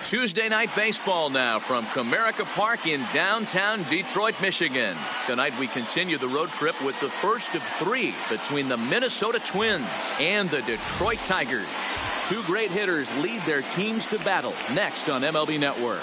Tuesday night baseball now from Comerica Park in downtown Detroit, Michigan. Tonight we continue the road trip with the first of three between the Minnesota Twins and the Detroit Tigers. Two great hitters lead their teams to battle next on MLB Network.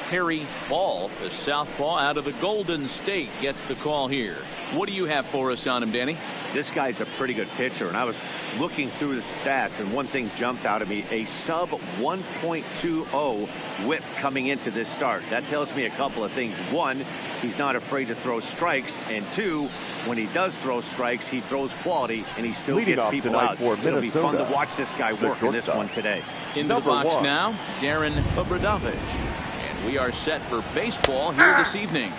Terry Ball, the southpaw out of the Golden State, gets the call here. What do you have for us on him, Danny? This guy's a pretty good pitcher, and I was looking through the stats, and one thing jumped out at me: a sub 1.20 whip coming into this start. That tells me a couple of things. One, he's not afraid to throw strikes, and two, when he does throw strikes, he throws quality, and he still gets people out. It'll be fun to watch this guy work in this one today. Into the box now, Darren Obradovich. We are set for baseball here this evening.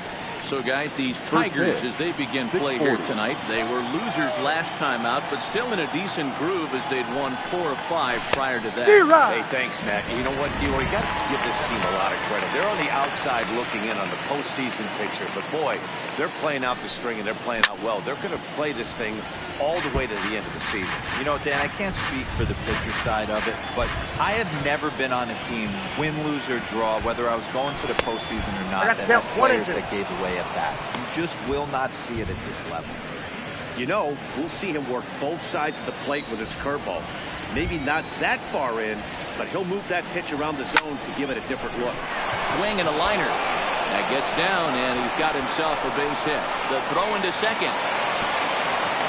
So, guys, these Tigers, as they begin play here tonight, they were losers last time out, but still in a decent groove as they'd won 4 of 5 prior to that. Hey, thanks, Matt. You know what, D-Roy? You got to give this team a lot of credit. They're on the outside looking in on the postseason picture, but boy, they're playing out the string and they're playing out well. They're going to play this thing all the way to the end of the season. You know, Dan, I can't speak for the pitcher side of it, but I have never been on a team, win, lose, or draw, whether I was going to the postseason or not, that had players that gave away at bats. You just will not see it at this level. You know, we'll see him work both sides of the plate with his curveball. Maybe not that far in, but he'll move that pitch around the zone to give it a different look. Swing and a liner. That gets down, and he's got himself a base hit. The throw into second.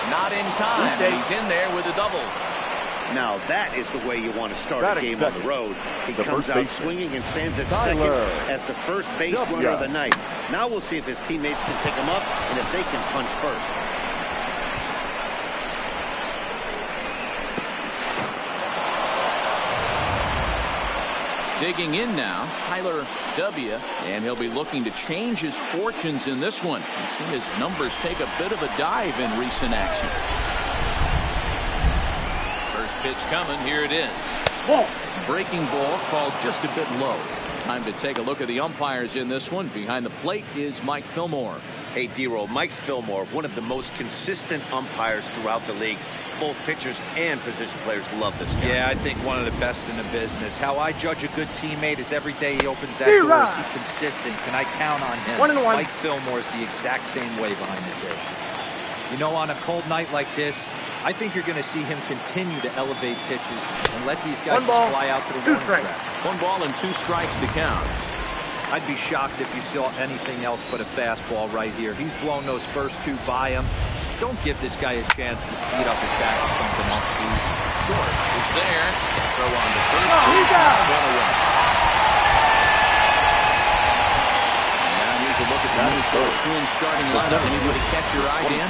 Not in time. He's in there with a double. Now that is the way you want to start a game on the road. He comes out swinging and stands at second as the first base runner of the night. Now we'll see if his teammates can pick him up and if they can punch first. Digging in now, Tyler W., and he'll be looking to change his fortunes in this one. You've seen his numbers take a bit of a dive in recent action. First pitch coming, here it is. Breaking ball called just a bit low. Time to take a look at the umpires in this one. Behind the plate is Mike Fillmore. Hey, D-Roll, Mike Fillmore, one of the most consistent umpires throughout the league. Both pitchers and position players love this guy. Yeah, I think one of the best in the business. How I judge a good teammate is every day he opens that door. Is he consistant? Can I count on him? 1-1. Mike Fillmore is the exact same way behind the dish. You know, on a cold night like this, I think you're going to see him continue to elevate pitches and let these guys just fly out to the warning track. 1 ball and 2 strikes to count. I'd be shocked if you saw anything else but a fastball right here. He's blown those first 2 by him. Don't give this guy a chance to speed up his bat or something else. Short is there. Throw on to first. He's out. Now here's a look at the Minnesota Twins starting lineup. Anybody catch your eye, Dan?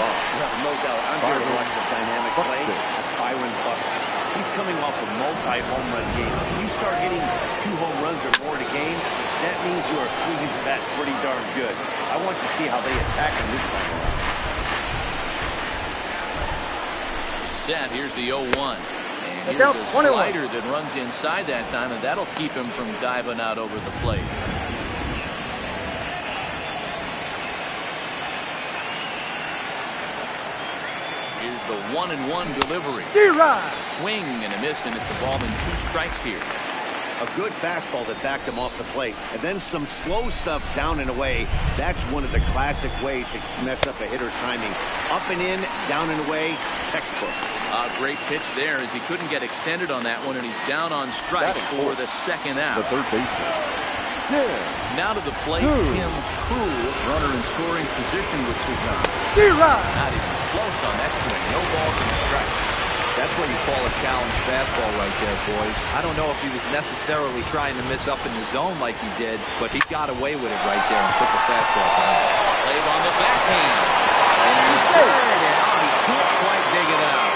No doubt. I'm here to watch the dynamic play of Byron Buxton. He's coming off a multi-home run game. If you start hitting 2 home runs or more in a game, that means you are swinging the bat pretty darn good. I want to see how they attack him this time. Set. Here's the 0-1. And here's a slider that runs inside that time, and that'll keep him from diving out over the plate. Here's the 1-1 delivery. Swing and a miss, and it's a ball and 2 strikes here. A good fastball that backed him off the plate. And then some slow stuff down and away. That's one of the classic ways to mess up a hitter's timing. Up and in, down and away, textbook. A great pitch there as he couldn't get extended on that one, and he's down on strike for the second out. The third baseman. Now to the plate, Tim Cool, runner in scoring position with Sugan. Not even close on that swing. No balls and strikes. That's what you call a challenge fastball right there, boys. I don't know if he was necessarily trying to miss up in the zone like he did, but he got away with it right there and put the fastball down. Played on the backhand. And the third, and he can't quite dig it out.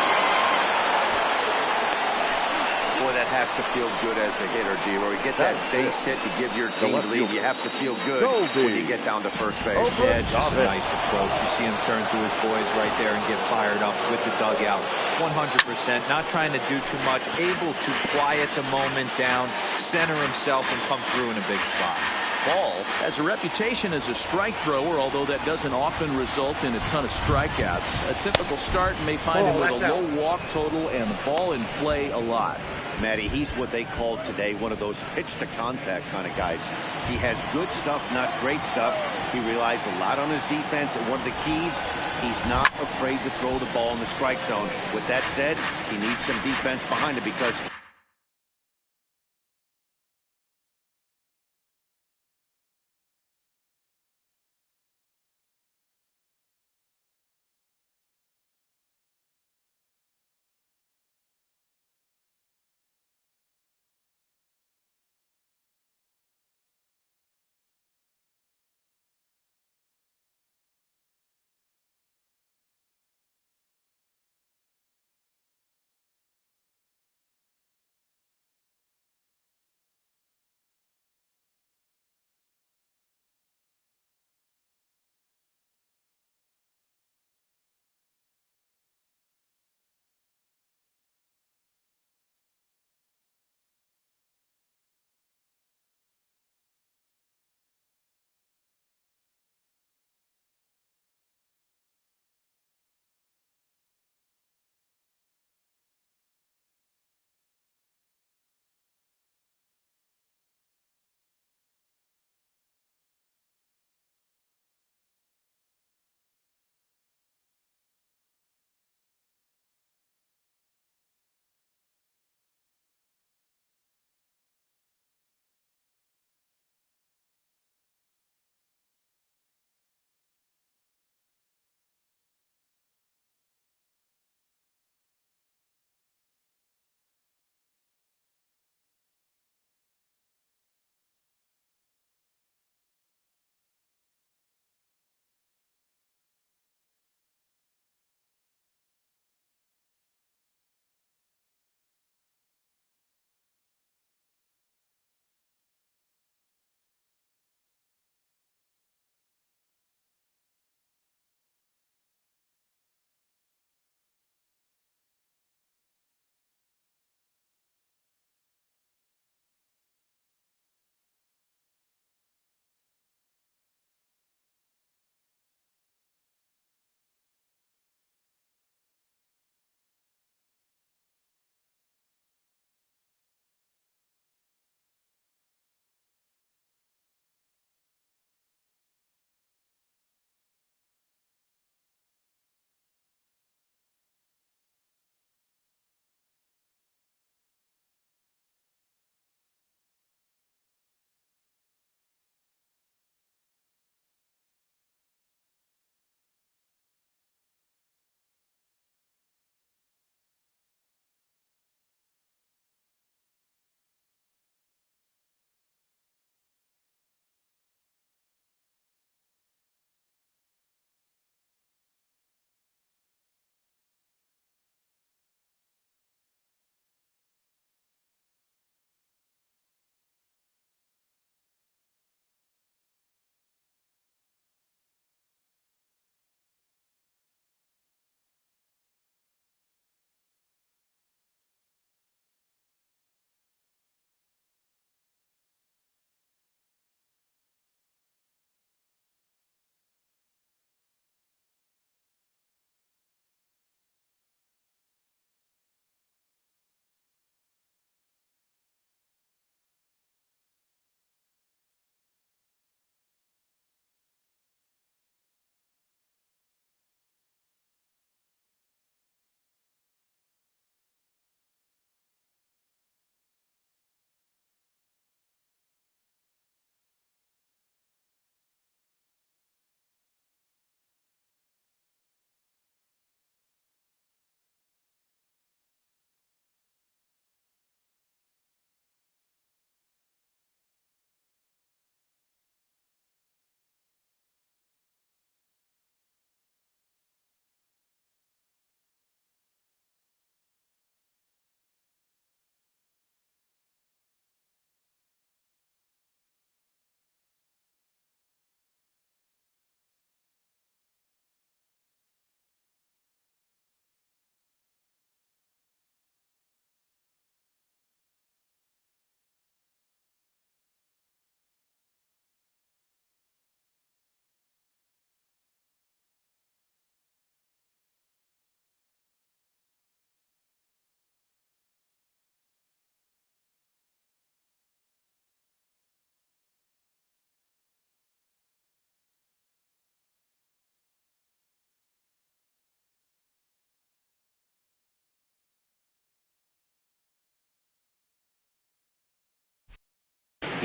Boy, that has to feel good as a hitter, D-Roy. You get that base hit to give your team the lead. You have to feel good when you get down to first base. Yeah, it's just a nice approach. You see him turn to his boys right there and get fired up with the dugout. 100%, not trying to do too much, able to quiet the moment down, center himself, and come through in a big spot. Paul has a reputation as a strike thrower, although that doesn't often result in a ton of strikeouts. A typical start may find him with a low walk total and the ball in play a lot. Matty, he's what they call today one of those pitch to contact kind of guys. He has good stuff, not great stuff. He relies a lot on his defense, and one of the keys, he's not afraid to throw the ball in the strike zone. With that said, he needs some defense behind him because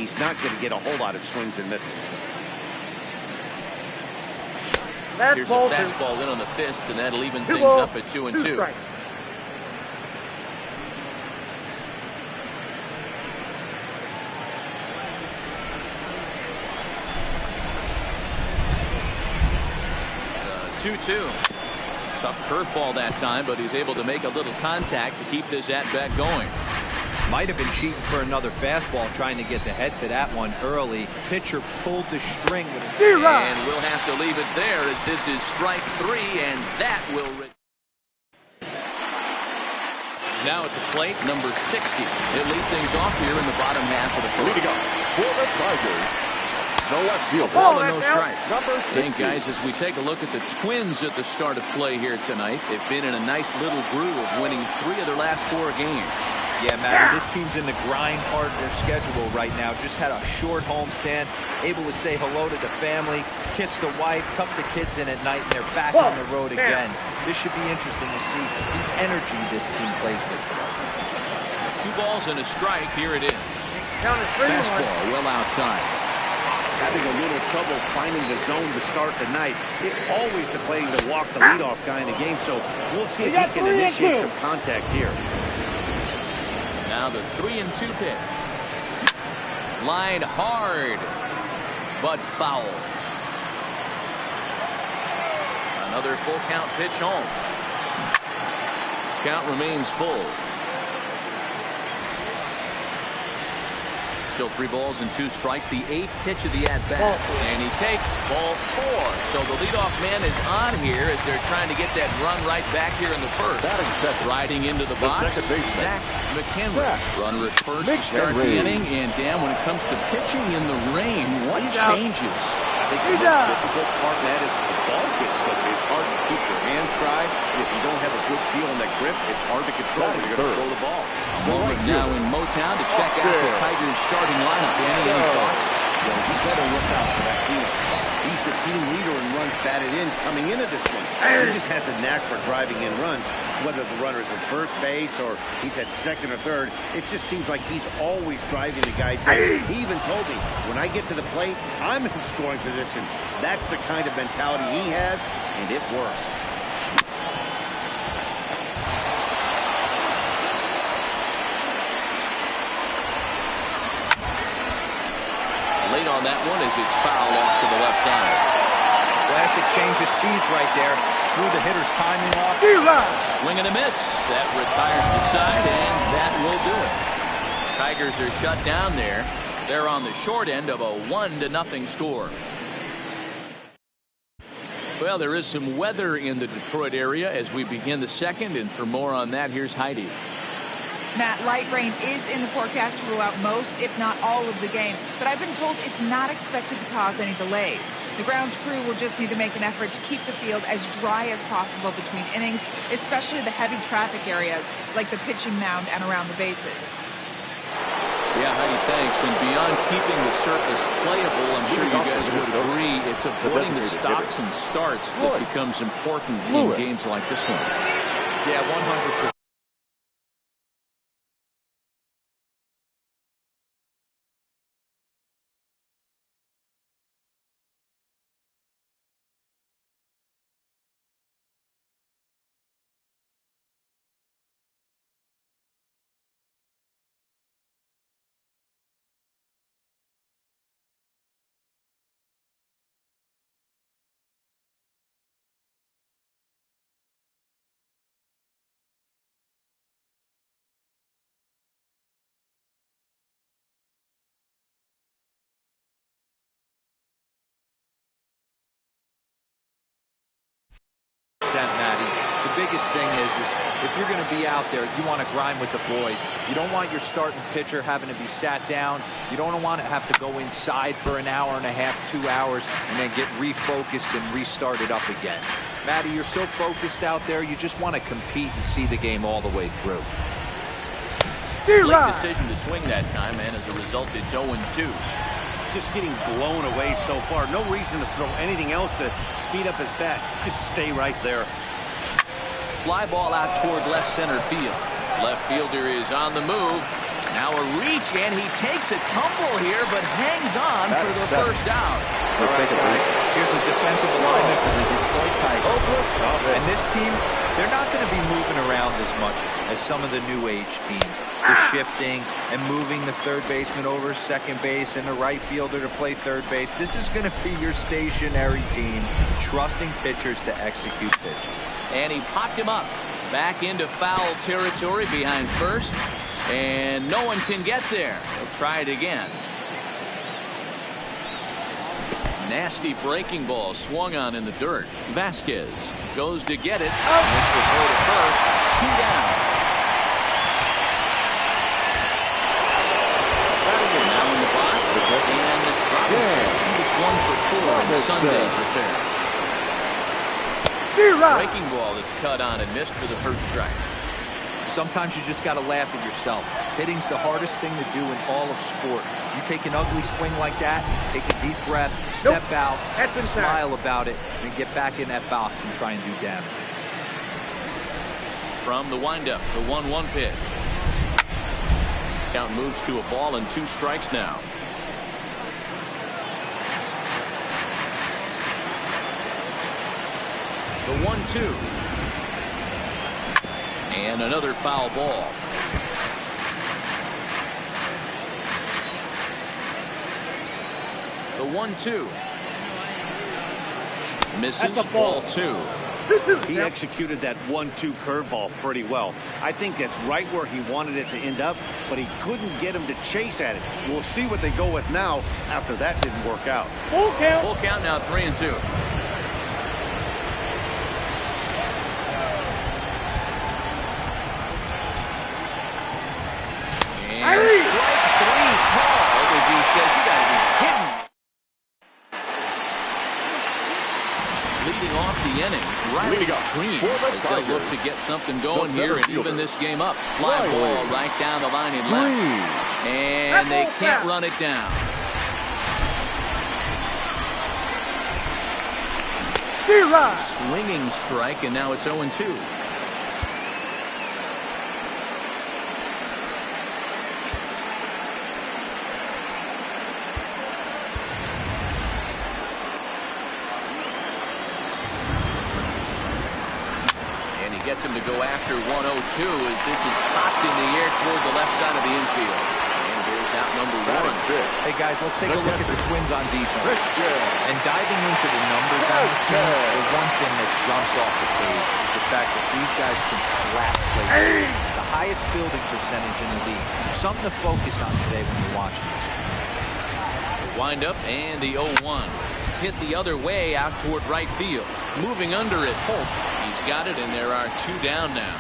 he's not going to get a whole lot of swings and misses. Here's a fastball in on the fist, and that'll even things up at 2-2. Tough curveball that time, but he's able to make a little contact to keep this at-bat going. Might have been cheating for another fastball, trying to get the head to that one early. Pitcher pulled the string. And we'll have to leave it there, as this is strike 3, and that will... Now at the plate, number 60. It leads things off here in the bottom half of the first. Leading up for the Tigers, the left fielder. Ball and no strikes. Number 60. And guys, as we take a look at the Twins at the start of play here tonight, they've been in a nice little groove, winning 3 of their last 4 games. Yeah, Matty, this team's in the grind part of their schedule right now. Just had a short homestand, able to say hello to the family, kiss the wife, tuck the kids in at night, and they're back on the road again. This should be interesting to see the energy this team plays with. 2 balls and a strike. Here it is. Fastball well outside. Having a little trouble finding the zone to start the night. It's always the play to walk the leadoff guy in the game, so we'll see if he can initiate some contact here. Now the 3-2 pitch. Line hard, but foul. Another full count pitch home. Count remains full. Still 3 balls and 2 strikes. The 8th pitch of the at-bat. And he takes ball 4. So the leadoff man is on here as they're trying to get that run right back here in the first. Riding into the box, Zach McHenry. Runner at first to start the inning. And Dan, when it comes to pitching in the rain, what changes? I think the most difficult part, Matt, is the ball gets slippery. It's hard to keep your hands dry. If you don't have a good feel on that grip, it's hard to control when you're going to throw the ball. A moment now in Motown to check out the Tigers starting lineup. Danny, any thoughts? Well, you better look out for that field. He's the team leader in runs batted in coming into this one. He just has a knack for driving in runs, whether the runner's at first base or he's at second or third. It just seems like he's always driving the guys in. He even told me, when I get to the plate, I'm in scoring position. That's the kind of mentality he has, and it works. Late on that one as it's foul off to the left side. Classic change of speeds right there. Threw the hitter's timing off. Swing and a miss. That retires the side, and that will do it. Tigers are shut down there. They're on the short end of a 1-0 score. Well, there is some weather in the Detroit area as we begin the second, and for more on that, here's Heidi. Matt, light rain is in the forecast throughout most, if not all of the game, but I've been told it's not expected to cause any delays. The grounds crew will just need to make an effort to keep the field as dry as possible between innings, especially the heavy traffic areas like the pitching mound and around the bases. Yeah, Heidi, thanks. And beyond keeping the surface playable, I'm sure you guys would agree, it's avoiding the stops and starts that becomes important in games like this one. Yeah, 100%. Matty. The biggest thing is if you're going to be out there, you want to grind with the boys. You don't want your starting pitcher having to be sat down. You don't want to have to go inside for an hour and a half, 2 hours, and then get refocused and restarted up again. Matty, you're so focused out there, you just want to compete and see the game all the way through. Late decision to swing that time, and as a result, it's 0-2. Just getting blown away so far. No reason to throw anything else to speed up his bat. Just stay right there. Fly ball out toward left center field. Left fielder is on the move. Now a reach, and he takes a tumble here, but hangs on for the first out. All right, guys, here's a defensive alignment for the Detroit Tigers. And this team, they're not going to be moving around as much as some of the new age teams. The shifting and moving the third baseman over second base and the right fielder to play third base. This is going to be your stationary team, trusting pitchers to execute pitches. And he popped him up. Back into foul territory behind first. And no one can get there. He'll try it again. Nasty breaking ball swung on in the dirt. Vasquez goes to get it. Makes the throw to first. 2 down. Now in the box. And he's 1 for 4 in Sunday's affair. Breaking ball that's cut on and missed for the first strike. Sometimes you just got to laugh at yourself. Hitting's the hardest thing to do in all of sport. You take an ugly swing like that, take a deep breath, step out, smile about it, and get back in that box and try and do damage. From the windup, the 1-1 pitch. Count moves to a ball and 2 strikes now. The 1-2. And another foul ball. The 1-2. Misses, ball 2. He executed that 1-2 curveball pretty well. I think that's right where he wanted it to end up, but he couldn't get him to chase at it. We'll see what they go with now after that didn't work out. Full count now, 3-2. And strike 3 called as he says, you got to be kidding. Leading off the inning, Riley Green as they'll look to get something going here and even this game up. Fly ball right down the line in left. And they can't run it down. Swinging strike, and now it's 0-2. Gets him to go after 1-0-2 as this is popped in the air toward the left side of the infield. And there's out number 1. Hey guys, let's take a look at the Twins on defense. And diving into the numbers on this team, the one thing that jumps off the page is the fact that these guys can flat play. The highest fielding percentage in the league. Something to focus on today when you're watching this. The wind up and the 0-1. Hit the other way out toward right field. Moving under it, Holt. He's got it, and there are 2 down now.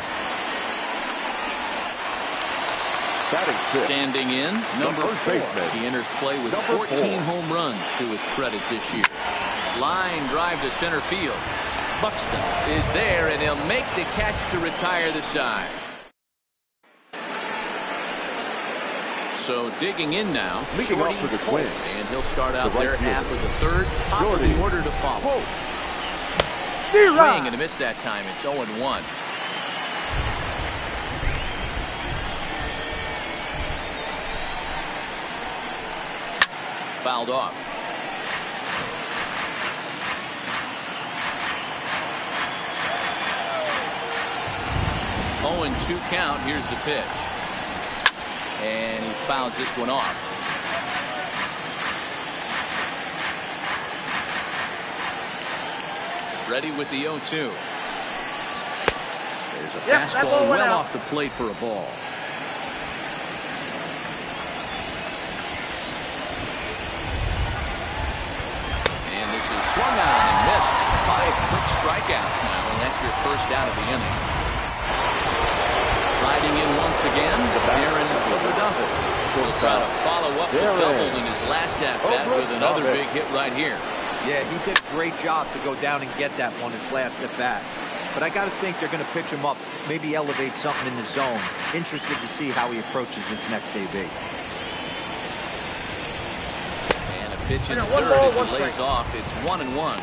Standing in, number 4. He enters play with 14 home runs to his credit this year. Line drive to center field. Buxton is there, and he'll make the catch to retire the side. So digging in now, Shorty Holt, and he'll start out their half of the third. Top of the order to follow. Swing and a miss that time. It's 0-1. Fouled off. Oh, and 2 count. Here's the pitch. And he fouls this one off. Ready with the 0-2. There's a fastball well off the plate for a ball. And this is swung on and missed. 5 quick strikeouts now, and that's your first out of the inning. Riding in once again, Aaron Papadopoulos will try to follow up the double in his last at-bat with another big hit right here. Yeah, he did a great job to go down and get that one his last at-bat. But I got to think they're going to pitch him up, maybe elevate something in the zone. Interested to see how he approaches this next AB. And a pitch in the third as he lays off. It's 1-1.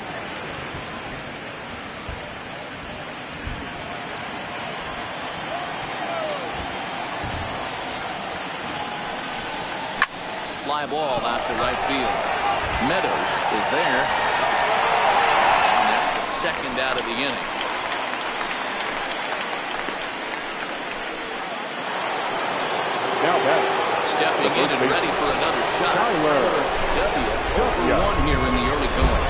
fly ball out to right field. Meadows is there. And that's the second out of the inning. Now back. Stepping in and ready for another shot. W. 1 here in the early going.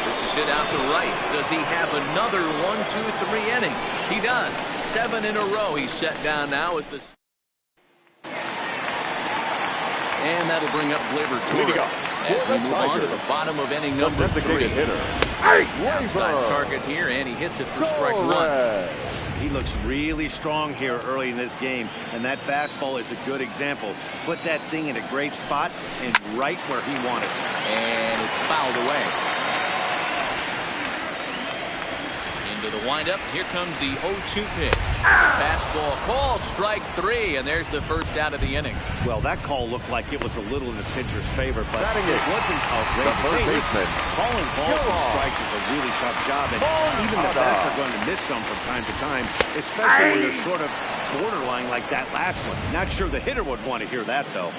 This is hit out to right. Does he have another 1, 2, 3 inning? He does. 7 in a row. He's set down now with this. And that'll bring up Gleyber Torres as we move on to the bottom of inning number 3. Outside target here, and he hits it for strike 1. He looks really strong here early in this game, and that fastball is a good example. Put that thing in a great spot and right where he wanted it. And it's fouled away. Into the windup. Here comes the 0-2 pitch. Fastball called, strike 3, and there's the first out of the inning. Well, that call looked like it was a little in the pitcher's favor, but it wasn't outrageous. The first baseman. Calling balls and strikes is a really tough job, and even the best are going to miss some from time to time, especially when they're sort of borderline like that last one. Not sure the hitter would want to hear that, though.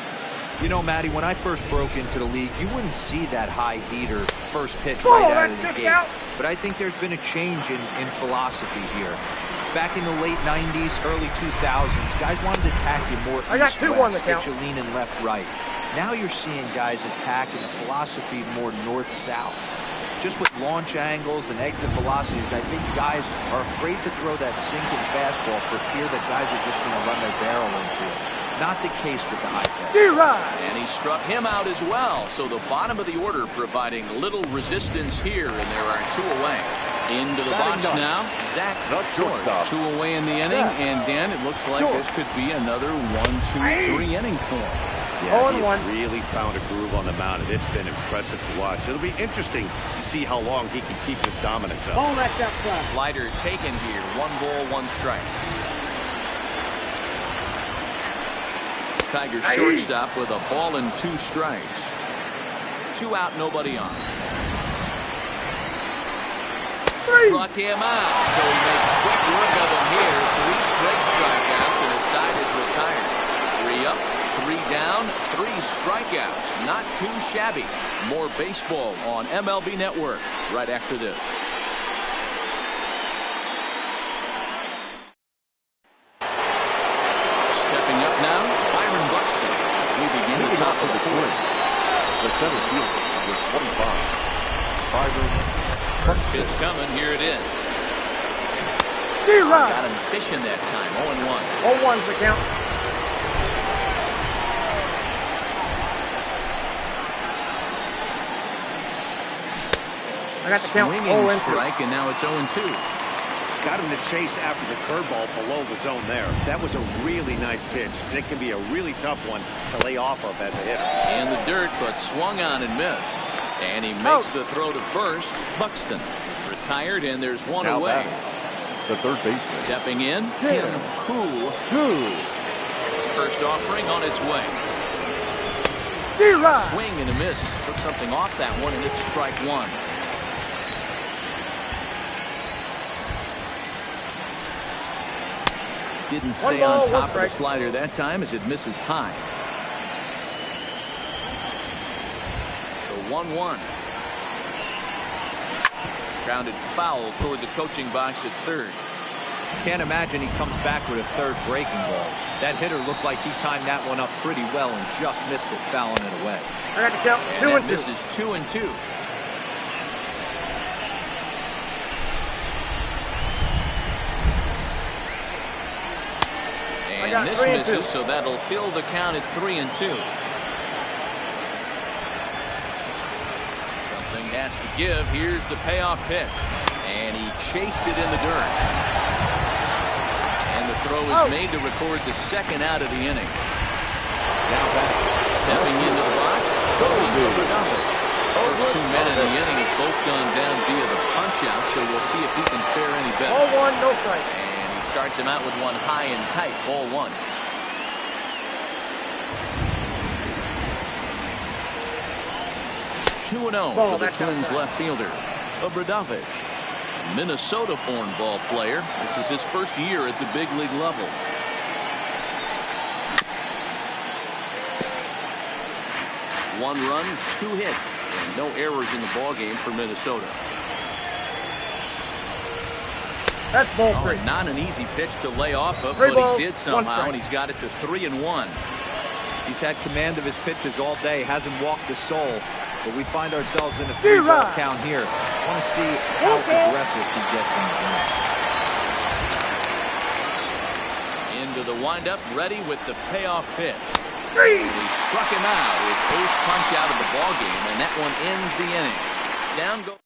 You know, Matty, when I first broke into the league, you wouldn't see that high heater first pitch right out of the gate. But I think there's been a change in philosophy here. Back in the late 90s, early 2000s, guys wanted to attack you more east-west, get you leaning left-right. Now you're seeing guys attacking a philosophy more north-south. Just with launch angles and exit velocities, I think guys are afraid to throw that sinking fastball for fear that guys are just going to run their barrel into it. Not the case with the high pitch. And he struck him out as well. So the bottom of the order providing little resistance here, and there are 2 away. Into the box now, Zach Short. 2 away in the inning, and Dan, it looks like this could be another 1, 2, 3 inning for him. Yeah, he's really found a groove on the mound, and it's been impressive to watch. It'll be interesting to see how long he can keep this dominance up. Slider taken here, 1 ball, 1 strike. Tigers shortstop with a ball and 2 strikes. 2 out, nobody on. Struck him out, so he makes quick work of him here. 3 straight strikeouts, and his side is retired. 3 up, 3 down, 3 strikeouts. Not too shabby. More baseball on MLB Network right after this. Stepping up now, Byron Buxton. We begin the top of the 4th. The center fielder with 25. Byron. First pitch coming. Here it is. Got him fishing that time. 0-1. 0-1's the count. I got the count. Swinging strike, and now it's 0-2. Got him to chase after the curveball below the zone there. That was a really nice pitch, and it can be a really tough one to lay off of as a hitter. In the dirt, but swung on and missed. And he makes the throw to first. Buxton is retired, and there's 1 now away. The third baseman. Stepping in, Tim Poole. First offering on its way. Swing and a miss. Took something off that one, and it's strike 1. Didn't stay on top of the slider that time as it misses high. 1-1. Grounded foul toward the coaching box at third. Can't imagine he comes back with a third breaking ball. That hitter looked like he timed that one up pretty well and just missed it, fouling it away. I got to count. And that misses 2-2. And this misses, so that'll fill the count at 3-2. Has to give. Here's the payoff pitch, and he chased it in the dirt, and the throw is made to record the second out of the inning. Now back, stepping into the box, first 2 men in the inning have both gone down via the punch out, so we'll see if he can fare any better. 0-1, no strike. And he starts him out with 1 high and tight. Ball 1. 2-0 for the Twins left fielder, Obradovic, Minnesota-born ball player. This is his first year at the big league level. 1 run, 2 hits, and no errors in the ball game for Minnesota. That's ball 3. Not an easy pitch to lay off of, 3 but balls, he did 1 somehow, strike. and he's got it to 3-1. He's had command of his pitches all day, hasn't walked a soul, but we find ourselves in a 3-ball count here. I want to see how aggressive he gets in the game. Into the windup, ready with the payoff pitch. 3. He struck him out, his ace punch out of the ball game, and that one ends the inning. Down goes.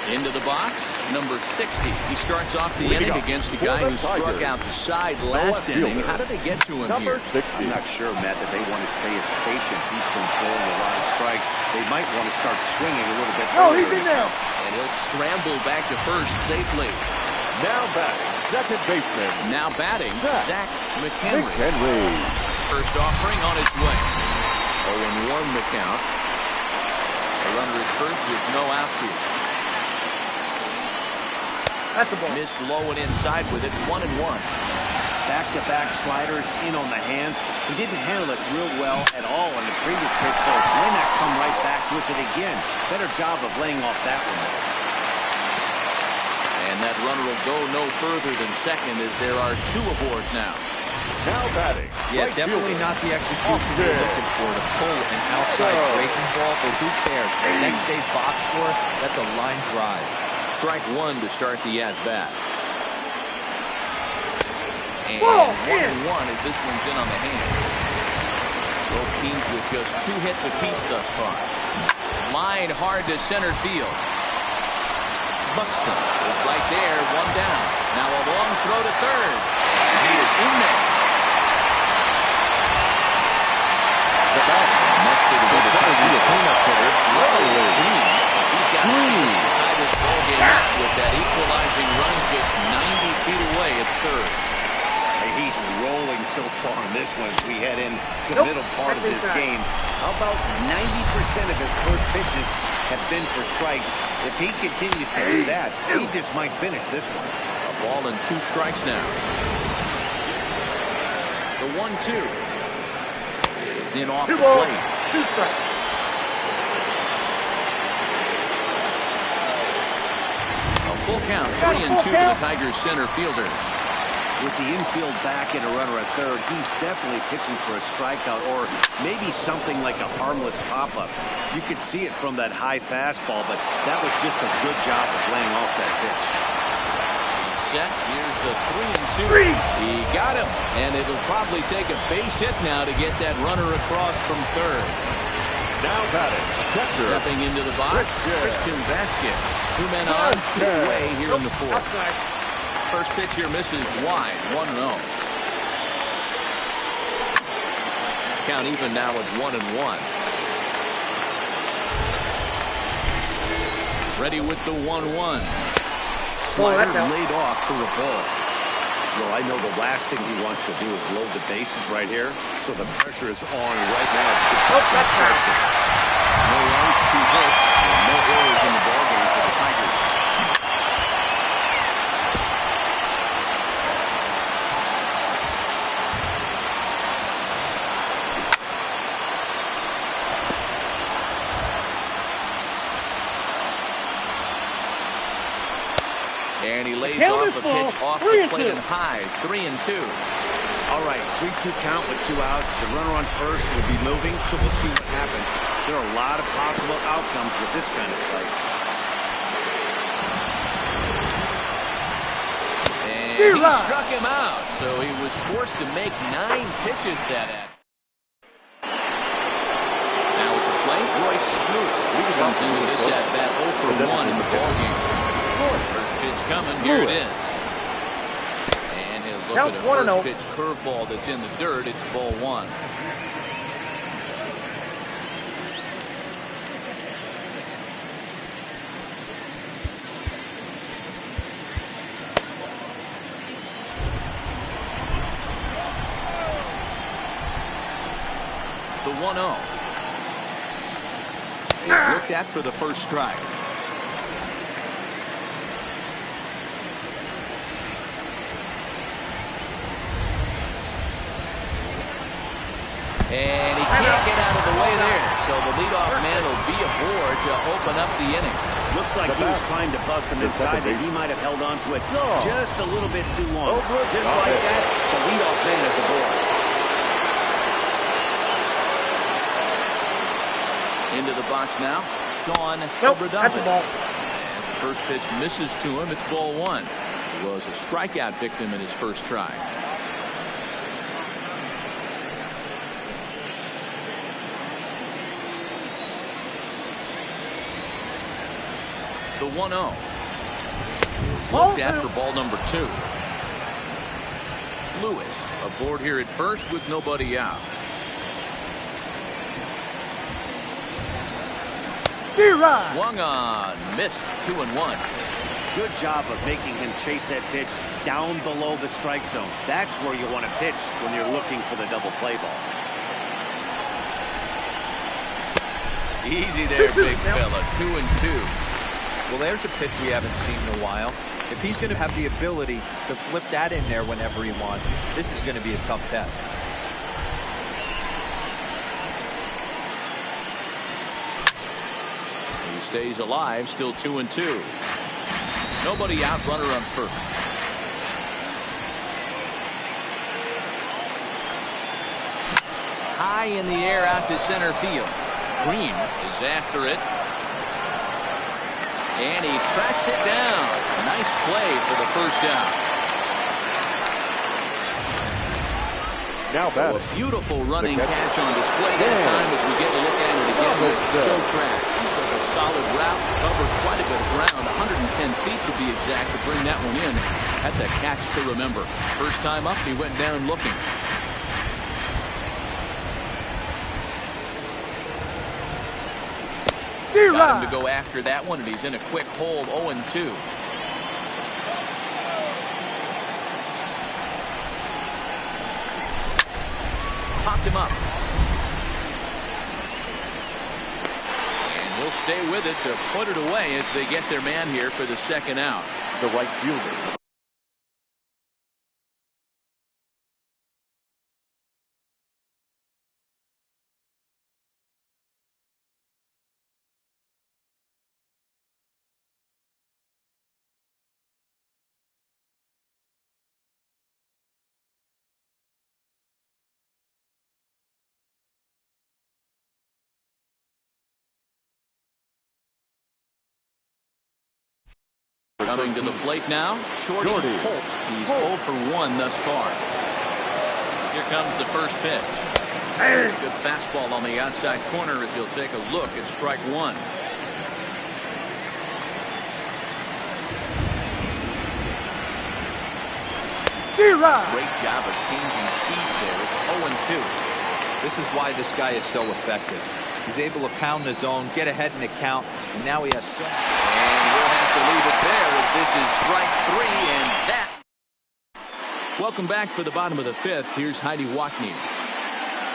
Into the box, number 60. He starts off the inning against a guy who struck out the side last inning. How did they get to him here? I'm not sure, Matt, that they want to stay as patient. He's been throwing a lot of strikes. They might want to start swinging a little bit. No, he's in there. And he'll scramble back to first safely. Now batting, second baseman. Now batting, Zach McHenry. McHenry. First offering on his way. 0-1 the count. A runner at first with no outs here. That's the ball. Missed low and inside with it, 1-1. Back-to-back sliders in on the hands. He didn't handle it real well at all on the previous pitch, so why not come right back with it again? Better job of laying off that one. And that runner will go no further than second as there are 2 aboard now. Now batting. Yeah, right definitely fielder. not the execution you're looking for to pull an outside breaking ball, but who cares? The next day's box score, that's a line drive. Strike 1 to start the at-bat. And Ball 1-1 as this one's in on the hands. Both teams with just 2 hits apiece thus far. Line hard to center field. Buxton is right there, 1 down. Now a long throw to third. And he is in there. The back. Next to the cleanup hitter. Green. He's got to tie this ball game up with that equalizing run just 90 feet away at third. Hey, he's rolling so far in this one as we head in to the middle part of this game. How about 90% of his first pitches have been for strikes? If he continues to do that, he just might finish this one. A ball and 2 strikes now. The 1-2 is in off 2 the balls, plate. 2 strikes. A full count, 3-2 to the Tigers center fielder. With the infield back and a runner at third, he's definitely pitching for a strikeout or maybe something like a harmless pop-up. You could see it from that high fastball, but that was just a good job of laying off that pitch. Set, here's the 3-2. He got him, and it'll probably take a base hit now to get that runner across from third. Now batting, catcher. Stepping into the box, Christian Vasquez. 2 men on, 2 away here in the 4th. Outside. First pitch here misses wide, 1-0. Count even now at 1-1. Ready with the 1-1. Slider laid off for a ball. Well, I know the last thing he wants to do is load the bases right here, so the pressure is on right now. Oh, that's right. No runs, 2 hits, and no errors in the ballgame for the Tigers. And he lays off a pitch off the plate and high, 3-2. All right, 3-2 count with 2 outs. The runner on first will be moving, so we'll see what happens. There are a lot of possible outcomes with this kind of play. And he struck him out, so he was forced to make 9 pitches that at. Now at the plate, Royce Lewis. He comes into this at-bat 0 for 1 in the ballgame. First pitch coming, here it is. And he'll look at a first pitch curveball that's in the dirt. It's ball 1. The 1-0 is looked at for the first strike. And he can't get out of the way play there. So the leadoff man will be aboard to open up the inning. Looks like he was trying to bust him inside, and he might have held on to it just a little bit too long. Just like that, the leadoff man is aboard. Into the box now, Sean That's the ball. As the first pitch misses to him, it's ball one. He was a strikeout victim in his first try. The 1-0. Looked after ball number 2. Lewis aboard here at first with nobody out. Swung on, missed. 2-1. Good job of making him chase that pitch down below the strike zone. That's where you want to pitch when you're looking for the double play ball. Easy there, big fella. 2-2. Well, there's a pitch we haven't seen in a while. If he's going to have the ability to flip that in there whenever he wants, this is going to be a tough test. He stays alive, still 2-2. Nobody out, runner on first. High in the air out to center field. Green is after it. And he tracks it down. Nice play for the first out. Now so a beautiful running catch on display that time as we get a look at it again with the show track. He took a solid route, covered quite a bit of ground, 110 feet to be exact, to bring that one in. That's a catch to remember. First time up, he went down looking. Got him to go after that one, and he's in a quick hold, 0-2. Popped him up. And he'll stay with it to put it away as they get their man here for the second out. The right fielder. Coming to the plate now, shorty Holt. He's 0 for 1 thus far. Here comes the first pitch. Good fastball on the outside corner as he'll take a look at strike 1. Great job of changing speed there. It's 0-2. This is why this guy is so effective. He's able to pound the zone, get ahead in the count, and now he has so. And we'll have to leave it there as this is strike 3, and that. Welcome back for the bottom of the 5th. Here's Heidi Watney.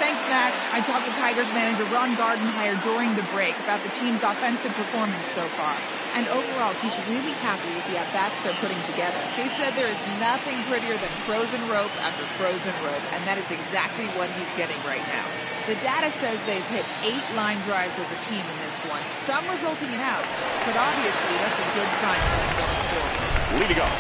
Thanks, Mac. I talked with Tigers manager Ron Gardenhire during the break about the team's offensive performance so far. And overall, he's really happy with the at-bats they're putting together. He said there is nothing prettier than frozen rope after frozen rope, and that is exactly what he's getting right now. The data says they've hit 8 line drives as a team in this one, some resulting in outs, but obviously that's a good sign for them going forward. Leading off.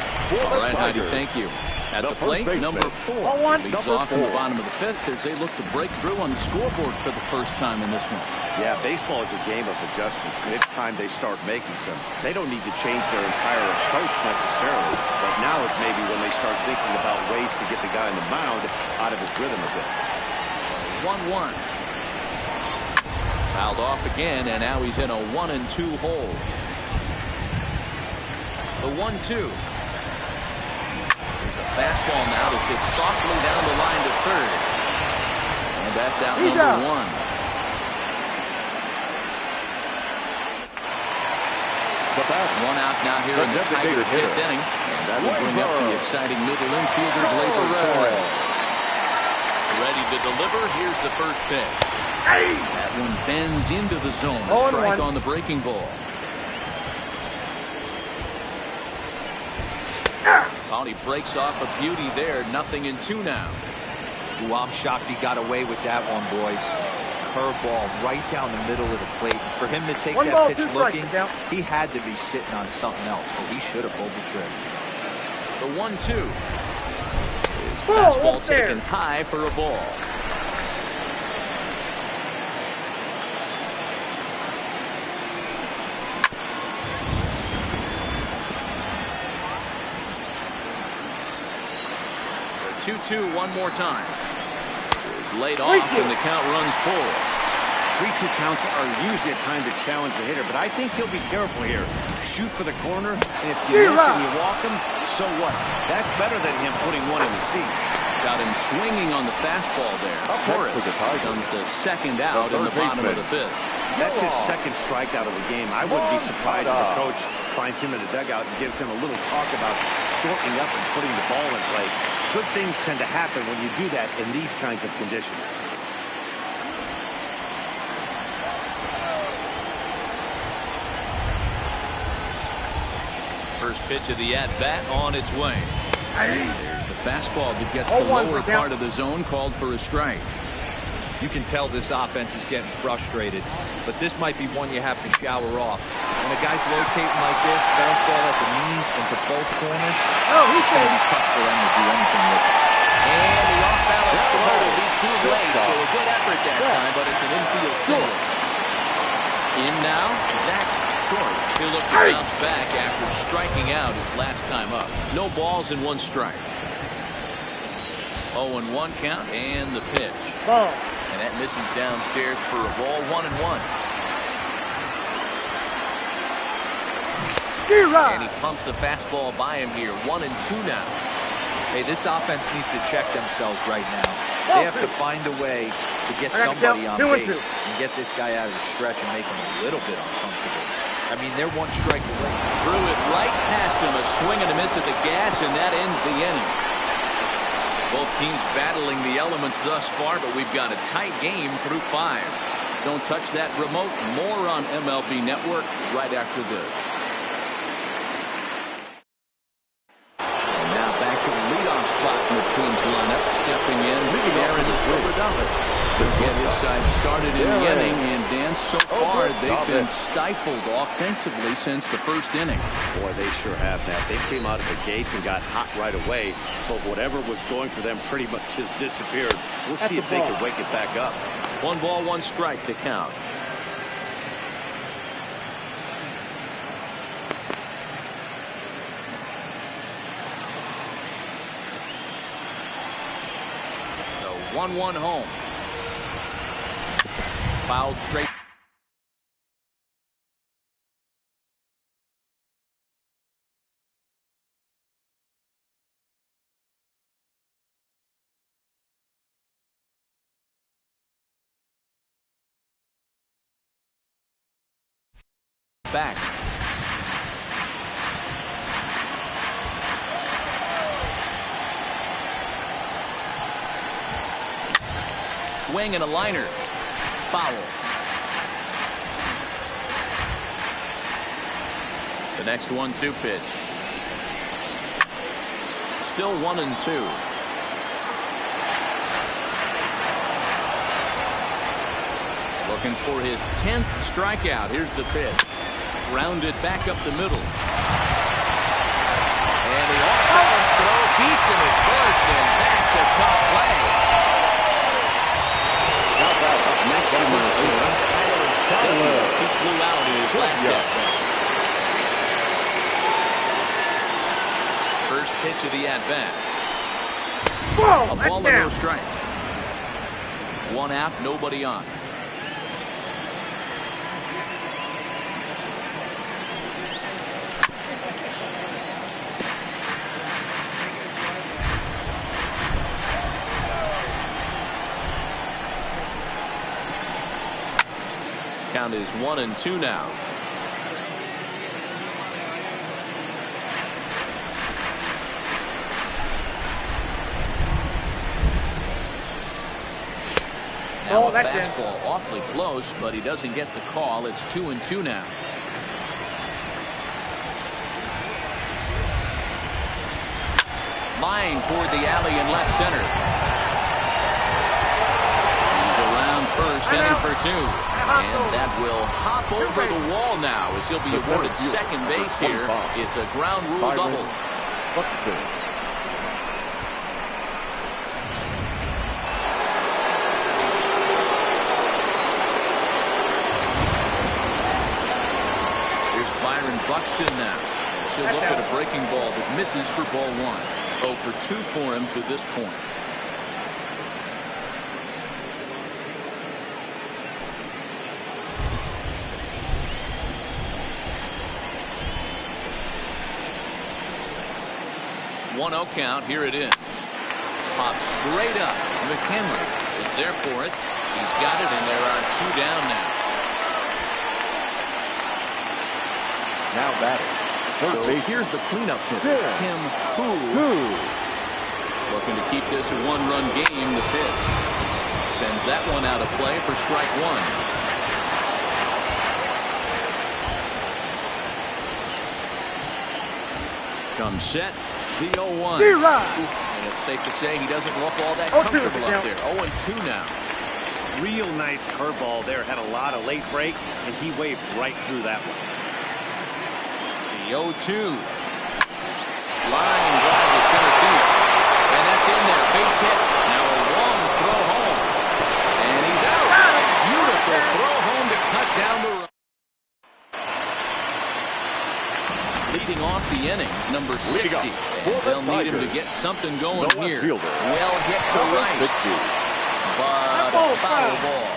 All right, Heidi, thank you. At the plate, number 4 leads off in the bottom of the 5th as they look to break through on the scoreboard for the first time in this one. Yeah, baseball is a game of adjustments, and it's time they start making some. They don't need to change their entire approach necessarily, but now is maybe when they start thinking about ways to get the guy on the mound out of his rhythm a bit. 1-1. Fouled off again, and now he's in a 1-2 hole. The 1-2. There's a fastball now that's hit softly down the line to third. And that's out number 1. One out now here in the Tiger 5th inning. And that will bring up the exciting middle infielder, Gleyber Torres. Ready to deliver. Here's the first pitch. That one bends into the zone. A strike on the breaking ball. Oh, he breaks off a beauty there. 0-2 now. Ooh, I'm shocked he got away with that one, boys. curveball right down the middle of the plate. And for him to take One that ball, pitch two strikes, looking, down. he had to be sitting on something else, but he should have pulled the trigger. The 1-2. His Ball fastball up there. taken high for a ball. The 2-2 one more time. Is laid off and the count runs full. 3-2 counts are usually a time to challenge the hitter, but I think he'll be careful here. Shoot for the corner, and if you miss and you walk him, so what? That's better than him putting one in the seats. Got him swinging on the fastball there. Torres comes the second out in the bottom of the fifth. That's his second strikeout of the game. I wouldn't be surprised if the coach finds him in the dugout and gives him a little talk about shortening up and putting the ball in play. Good things tend to happen when you do that in these kinds of conditions. First pitch of the at-bat on its way. There's the fastball that gets the lower part of the zone, called for a strike. You can tell this offense is getting frustrated, but this might be one you have to shower off. When a guy's locating like this, fastball at the knees into both corners, it's going to be tough for them to do anything with it. And the off-balance throw will be too late, so a good effort that time, but it's an infield single. In now, Zach Short. He'll look to bounce back after striking out his last time up. No balls and one strike. 0-1 count and the pitch. Ball. And that misses downstairs for a ball. 1-1. And he pumps the fastball by him here. 1-2 now. Hey, this offense needs to check themselves right now. They have to find a way to get somebody on base and get this guy out of the stretch and make him a little bit uncomfortable. I mean, they're one strike away. Threw it right past him. A swing and a miss at the gas, and that ends the inning. Both teams battling the elements thus far, but we've got a tight game through 5. Don't touch that remote. More on MLB Network right after this. And now back to the leadoff spot in the Twins lineup. Stepping in, Aaron Rodriguez. To get his side started in the inning, and Dan, so far they've been stifled offensively since the first inning. Boy, they sure have, Matt. They came out of the gates and got hot right away, but whatever was going for them pretty much just disappeared. We'll see if they can wake it back up. 1 ball, 1 strike to count. The 1-1 home. Fouled straight. Back. Swing and a liner. Foul. The next 1-2 pitch. Still 1-2. Looking for his 10th strikeout. Here's the pitch. Rounded back up the middle. And the off-balance throw beats him at first, and that's a tough play. Next to Minnesota, he flew out in his last at-bat. First pitch of the at-bat. A ball and no strikes. 1 out, nobody on. Count is 1-2 now. Now a fastball awfully close, but he doesn't get the call. It's 2-2 now. Line toward the alley in left center. He's around first, heading for 2. And that will hop over the wall now as he'll be awarded second base here. It's a ground rule double. Here's Byron Buxton now. And she'll look at a breaking ball that misses for ball 1. 0 for 2 for him to this point. One-0 count. Here it is. Pop straight up. McHenry is there for it. He's got it, and there are 2 down now. Now batting. So here's the cleanup hitter, Tim Hu. Looking to keep this a 1-run game. The pitch sends that one out of play for strike 1. Comes set. The 0-1. And it's safe to say he doesn't look all that comfortable up there. 0-2 now. Real nice curveball there. Had a lot of late break, and he waved right through that one. The 0-2. Line drive to center field. And that's in there. Base hit. Now a long throw home. And he's out. Beautiful throw home to cut down the run. Leading off the inning, number 60. And they'll need him to get something going here. Well hit to right. But a foul ball.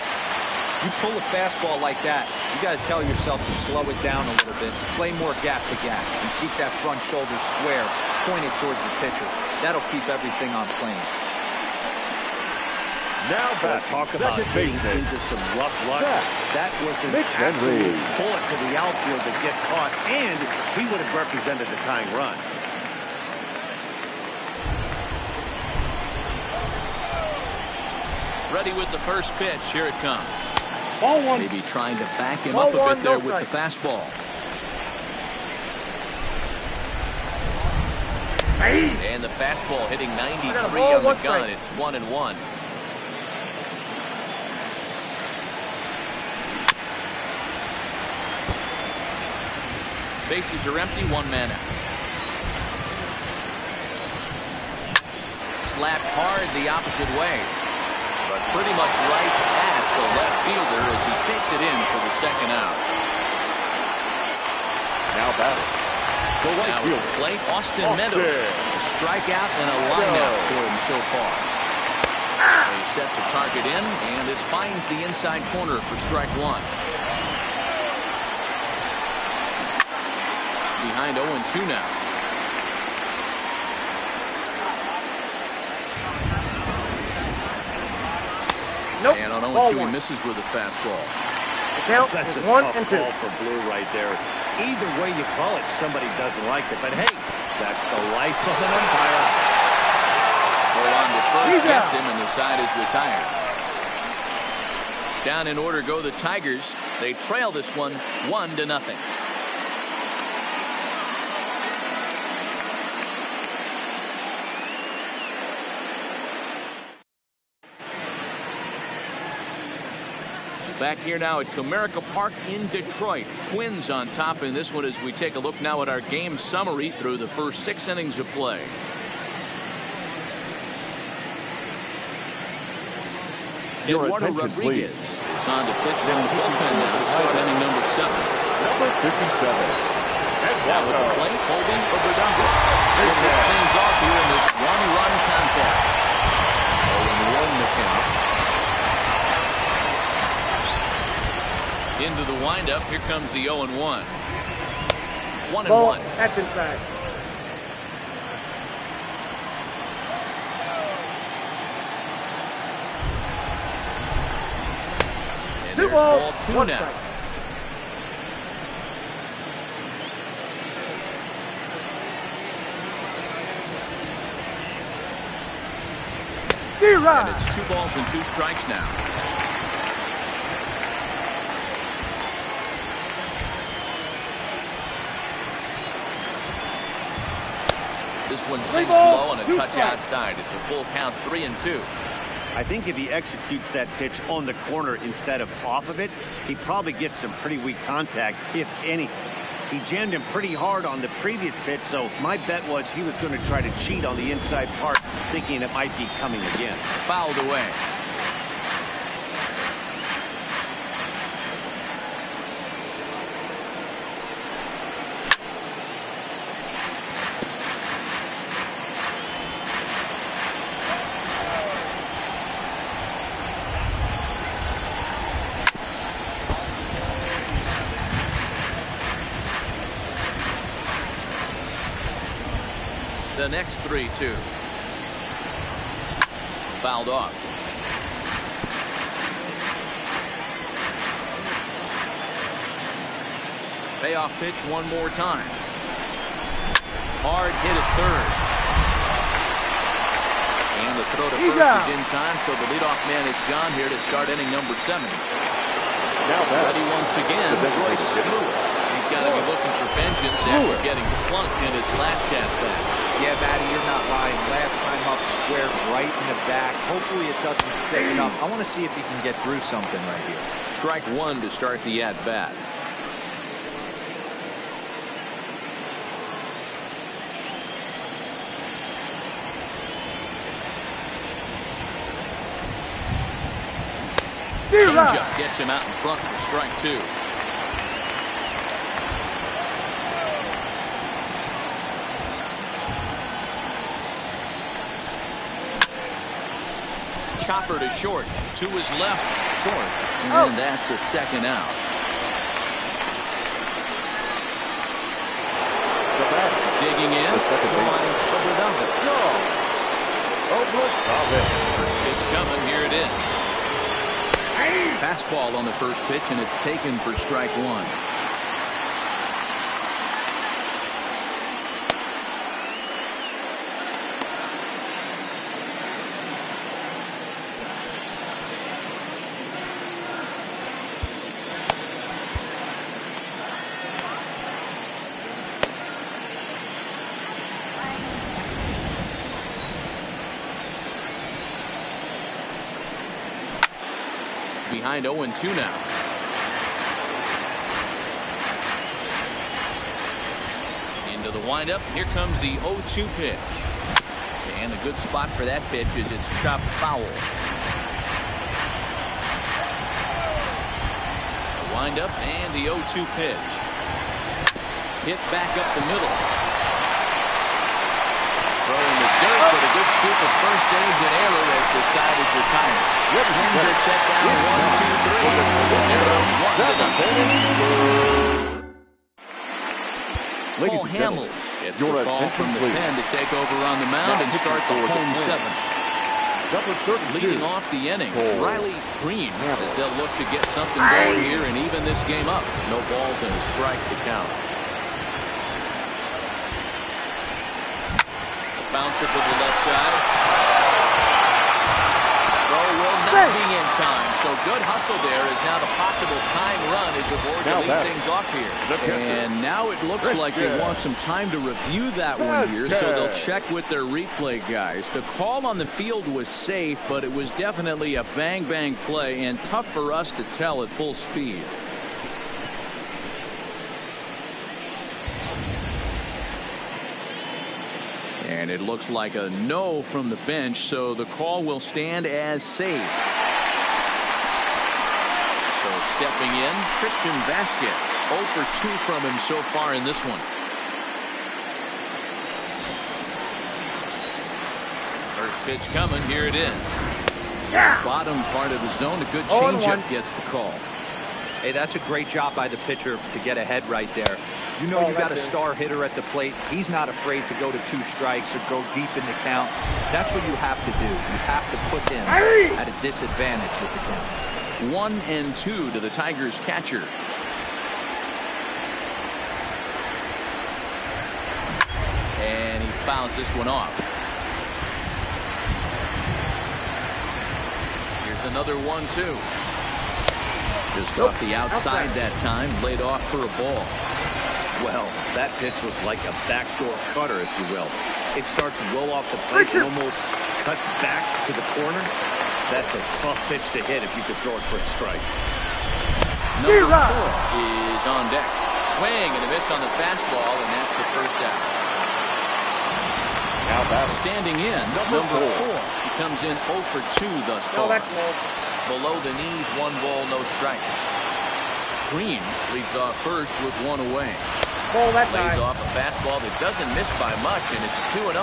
You pull a fastball like that, you got to tell yourself to slow it down a little bit, play more gap to gap, and keep that front shoulder square, pointed towards the pitcher. That'll keep everything on plane. Now talk about getting into some rough luck. That was an absolute bullet to the outfield that gets caught, and he would have represented the tying run. Ready with the first pitch. Here it comes. Ball 1. Maybe trying to back him up a bit there with the fastball. And the fastball hitting 93 on the gun. It's 1-1. Bases are empty. 1 man out. Slapped hard the opposite way. But pretty much right at the left fielder as he takes it in for the second out. Now batting. The right now fielder, at the plate, Austin Meadows. A strikeout and a lineout for him so far. They set the target in, and this finds the inside corner for strike 1. Behind 0-2 now. Nope. And on 0-2 he misses with a fastball. That's a tough call for Blue right there. Either way you call it, somebody doesn't like it. But hey, that's the life of an umpire. Hold on to first, gets him, and the side is retired. Down in order go the Tigers. They trail this one 1-0. Back here now at Comerica Park in Detroit. Twins on top in this one as we take a look now at our game summary through the first 6 innings of play. Eduardo Rodriguez is on to pitch from the bullpen now to start inning number 7. Number 57. Now with the plate, holding for Verdugo. He'll kick things off here in this 1-run contest. 0-1 the count. Into the windup. Here comes the 0-1. 1-1. That's inside. And there's ball 2 now. And it's 2 balls and 2 strikes now. This one sinks low on a touch outside. It's a full count, 3-2. I think if he executes that pitch on the corner instead of off of it, he probably gets some pretty weak contact, if anything. He jammed him pretty hard on the previous pitch, so my bet was he was going to try to cheat on the inside part, thinking it might be coming again. Fouled away. The next 3-2. Fouled off. Payoff pitch one more time. Hard hit at third. And the throw to first is in time, so the leadoff man is gone here to start inning number 7. Now ready once again, Royce Lewis. He's got to be looking for vengeance after getting flunked in his last at-bat. Yeah, Matty, you're not lying. Last time up, squared right in the back. Hopefully it doesn't stick enough. I want to see if he can get through something right here. Strike one to start the at-bat. Changeup gets him out in front for strike two. Chopper to short. To his left, short. And that's the second out. Digging in. First pitch coming. Here it is. Fastball on the first pitch, and it's taken for strike one. Behind 0-2 now. Into the windup. Here comes the 0-2 pitch. And a good spot for that pitch is it's chopped foul. The windup and the 0-2 pitch. Hit back up the middle. Throwing the dirt, but a good scoop of first stage and error as the side is retired. Twins are set down 1-2-3. Paul Hamels gets the call from the pen to take over on the mound and start the home 7. Leading off the inning, Riley Green, as they'll look to get something going here and even this game up. No balls and a strike to count. Bouncer to the left side. Throw will not be in time. So good hustle there is now the possible tying run as Avoid to lead things off here. And now it looks like they want some time to review that one here, so they'll check with their replay guys. The call on the field was safe, but it was definitely a bang-bang play and tough for us to tell at full speed. And it looks like a no from the bench, so the call will stand as safe. So stepping in, Christian Vasquez. 0 for 2 from him so far in this one. First pitch coming, here it is. Bottom part of the zone, a good changeup gets the call. Hey, that's a great job by the pitcher to get ahead right there. You know you got a star hitter at the plate. He's not afraid to go to 2 strikes or go deep in the count. That's what you have to do. You have to put them at a disadvantage with the count. 1-2 to the Tigers catcher. And he fouls this one off. Here's another 1-2. Just off the outside that time, laid off for a ball. Well, that pitch was like a backdoor cutter, if you will. It starts well off the plate and almost cuts back to the corner. That's a tough pitch to hit if you could throw it for a strike. Number 4 is on deck. Swing and a miss on the fastball, and that's the first out. Now batting. Standing in, number 4. He comes in 0 for 2 thus far. No, that's low. Below the knees, 1 ball, no strike. Green leads off first with 1 away. Ball that Lays guy. off a fastball that doesn't miss by much, and it's 2-0.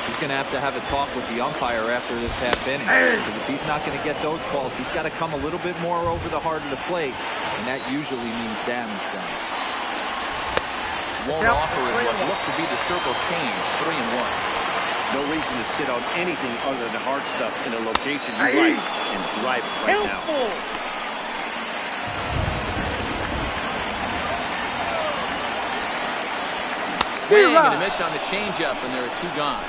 He's going to have a talk with the umpire after this half inning. Because if he's not going to get those calls, he's got to come a little bit more over the heart of the plate, and that usually means damage done. Won't offer it what looked to be the circle change, 3-1. No reason to sit on anything other than hard stuff in a location you like and drive it right now. Swing and a miss on the changeup, and there are 2 gone.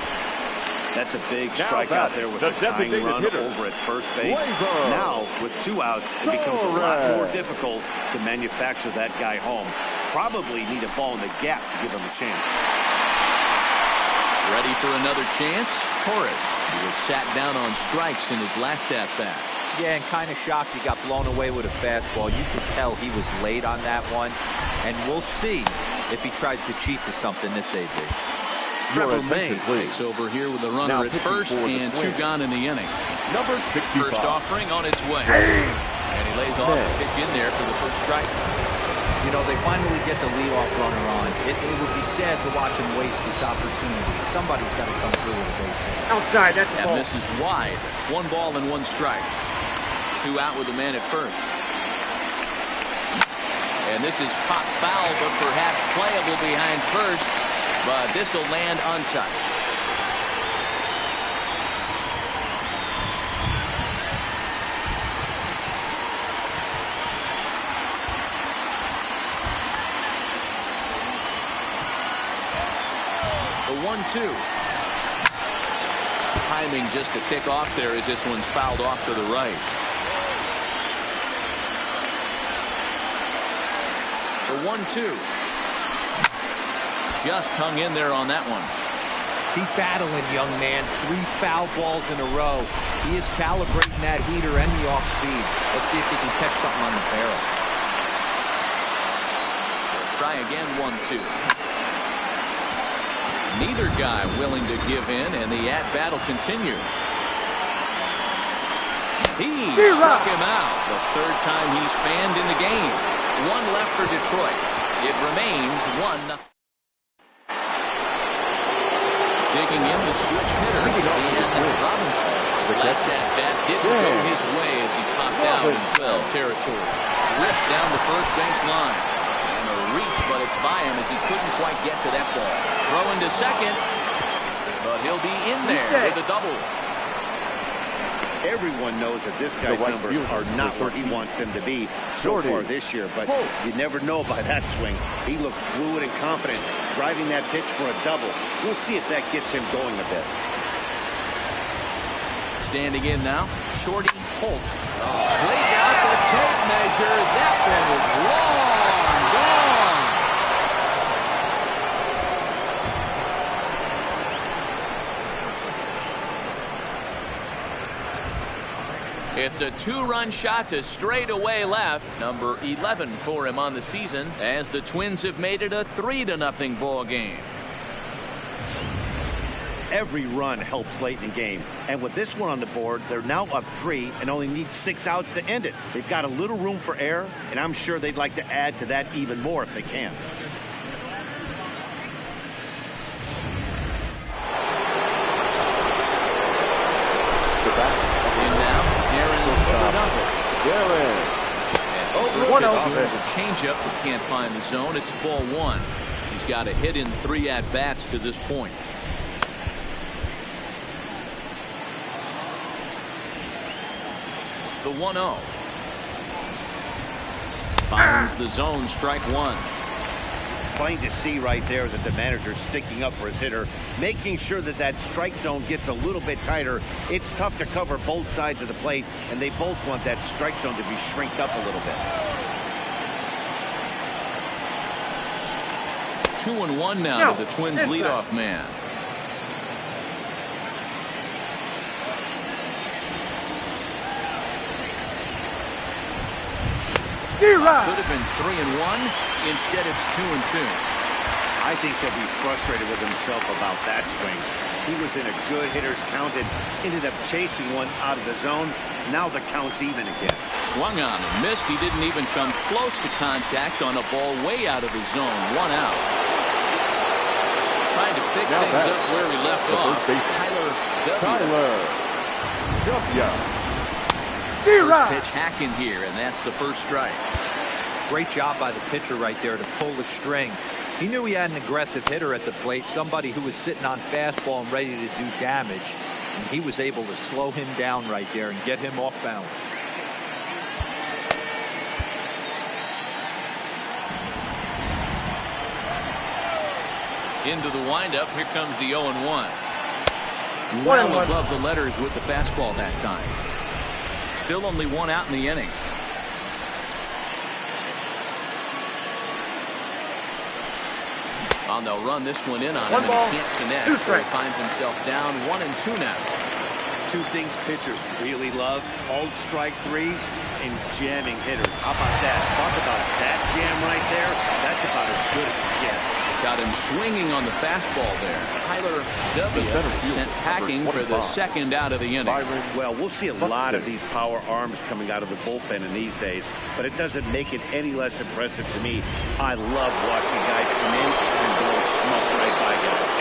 That's a big Now strike out there with the a tying designated run hitter, over at first base. Gleyber. Now, with 2 outs, it becomes a lot Torres. more difficult to manufacture that guy home. Probably need a ball in the gap to give him a chance. Ready for another chance? Torres. He was sat down on strikes in his last at-bat. Yeah, and kind of shocked he got blown away with a fastball. You could tell he was late on that one. And we'll see if he tries to cheat to something this AB. Trevor Your May attention, please. takes over here with a runner Now at pitching first for the and 2 Twins. gone in the inning. Number 65. First offering on its way. And he lays off the pitch in there for the first strike. You know, they finally get the leadoff runner on. It would be sad to watch him waste this opportunity. Somebody's got to come through with a base hit. Outside, that's the That ball. misses wide. 1 ball and 1 strike. 2 out with a man at first. And this is pop foul, but perhaps playable behind first. But this will land untouched. The 1-2. Timing just to tick off there as this one's fouled off to the right. The 1-2. Just hung in there on that one. Keep battling, young man. 3 foul balls in a row. He is calibrating that heater and the off speed. Let's see if he can catch something on the barrel. Try again, 1-2. Neither guy willing to give in, and the at-bat will continue. He struck him out. The 3rd time he's fanned in the game. 1 left for Detroit. It remains 1-0. Digging in the switch hitter, Dan Robinson. Last at-bat didn't go his way as he popped out in foul territory. Ripped down the first base line. And a reach, but it's by him as he couldn't quite get to that ball. Throw into second, but he'll be in there with a double. Everyone knows that this guy's right numbers fielder, are not where he number 13. wants them to be so far this year, but you never know by that swing. He looked fluid and confident, driving that pitch for a double. We'll see if that gets him going a bit. Standing in now, Shorty Holt. Way down for the tape measure. That one is long gone. It's a 2-run shot to straightaway left. Number 11 for him on the season, as the Twins have made it a 3-0 ball game. Every run helps late in the game, and with this one on the board, they're now up 3 and only need 6 outs to end it. They've got a little room for error, and I'm sure they'd like to add to that even more if they can. And now, Aaron Rodgers. There's a changeup that can't find the zone. It's ball 1. He's got a hit in 3 at-bats to this point. The 1-0. Finds the zone, strike 1. Plain to see right there that the manager's sticking up for his hitter, making sure that that strike zone gets a little bit tighter. It's tough to cover both sides of the plate, and they both want that strike zone to be shrinked up a little bit. 2-1 now to the Twins leadoff man. D-Rod. Could have been 3-1. Instead, it's 2-2. I think he'll be frustrated with himself about that swing. He was in a good hitter's count and ended up chasing one out of the zone. Now the count's even again. Swung on and missed. He didn't even come close to contact on a ball way out of the zone. 1 out. Trying to pick Now things up where he left off. Tyler W. D-Rod. First pitch hacking here, and that's the first strike. Great job by the pitcher right there to pull the string. He knew he had an aggressive hitter at the plate, somebody who was sitting on fastball and ready to do damage. And he was able to slow him down right there and get him off balance. Into the windup. Here comes the 0-1. 1-1. Well above the letters with the fastball that time. Still only 1 out in the inning. Oh, they'll run this one in on him, and he can't connect. 2 So he strikes. finds himself down 1-2 now. 2 things pitchers really love: called strike threes and jamming hitters. How about that? Talk about that jam right there. That's about as good as it gets. Got him swinging on the fastball there. Tyler W. sent packing for the 2nd out of the inning. Well, we'll see a lot of these power arms coming out of the bullpen in these days, but it doesn't make it any less impressive to me. I love watching guys come in and blow smoke right by guys.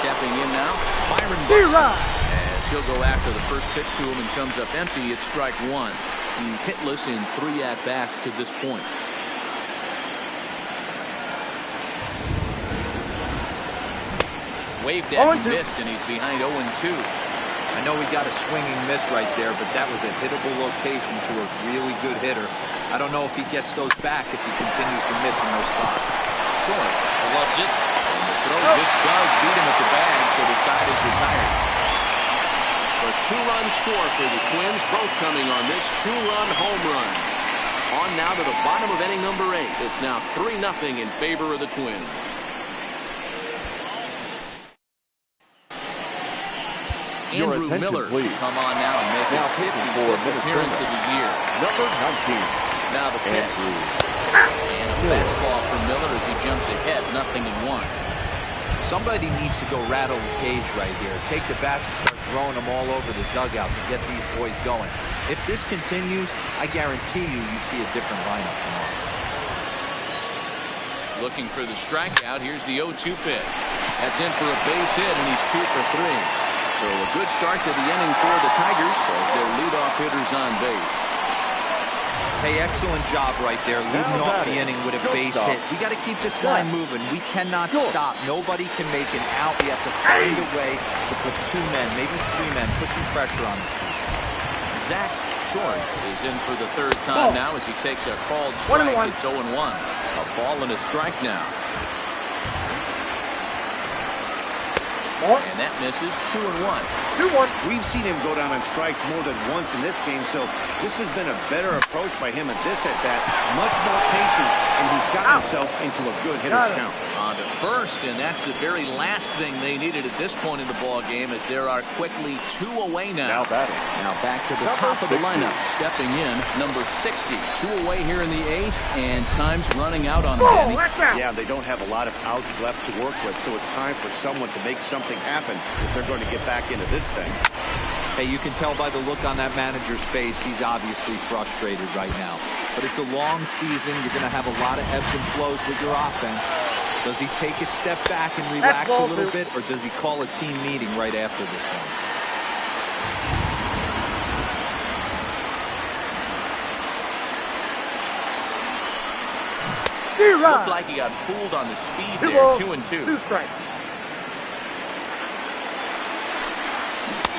Stepping in now, Byron D-Rod. Buxton. As he'll go after the first pitch to him and comes up empty, it's strike 1. He's hitless in 3 at-bats to this point. Waved at and 0-2. missed, and he's behind 0-2. I know he got a swinging miss right there, but that was a hittable location to a really good hitter. I don't know if he gets those back if he continues to miss in those spots. Short loves it. And the throw just does beat him at the bag, so the side is retired. A 2-run score for the Twins, both coming on this 2-run home run. On now to the bottom of inning number 8. It's now 3-0 in favor of the Twins. Your Andrew attention, Miller please. come on now and make Now his pitching for 55th appearance of the year. Number 19. Now the pitch. Andrew. And a fastball for Miller as he jumps ahead, 0-1. Somebody needs to go rattle the cage right here. Take the bats and start throwing them all over the dugout to get these boys going. If this continues, I guarantee you see a different lineup tomorrow. Looking for the strikeout. Here's the 0-2 pitch. That's in for a base hit, and he's 2 for 3. So a good start to the inning for the Tigers as their leadoff hitters on base. Hey, excellent job right there, leading off the inning with a base hit. We got to keep this line moving. We cannot stop. Nobody can make an out. We have to find a way to put 2 men, maybe 3 men, put some pressure on this team. Zach Short is in for the 3rd time now as he takes a called strike. 1-1. It's 0-1. A ball and a strike now. And that misses. 2-1. 2-1. We've seen him go down on strikes more than once in this game, so this has been a better approach by him at this at-bat. Much more patient, and he's got himself into a good hitter's count. On to first, and that's the very last thing they needed at this point in the ball game, as there are quickly 2 away now. Now batting. Now back to the top of the lineup, stepping in, number 60. 2 away here in the 8th, and time's running out on Danny. That's out. Yeah, they don't have a lot of outs left to work with, so it's time for someone to make something happen if they're going to get back into this thing. Hey, you can tell by the look on that manager's face, he's obviously frustrated right now. But it's a long season. You're going to have a lot of ebbs and flows with your offense. Does he take a step back and relax a little bit, or does he call a team meeting right after this one? Looked like he got fooled on the speed there. 2-2. 2 strikes.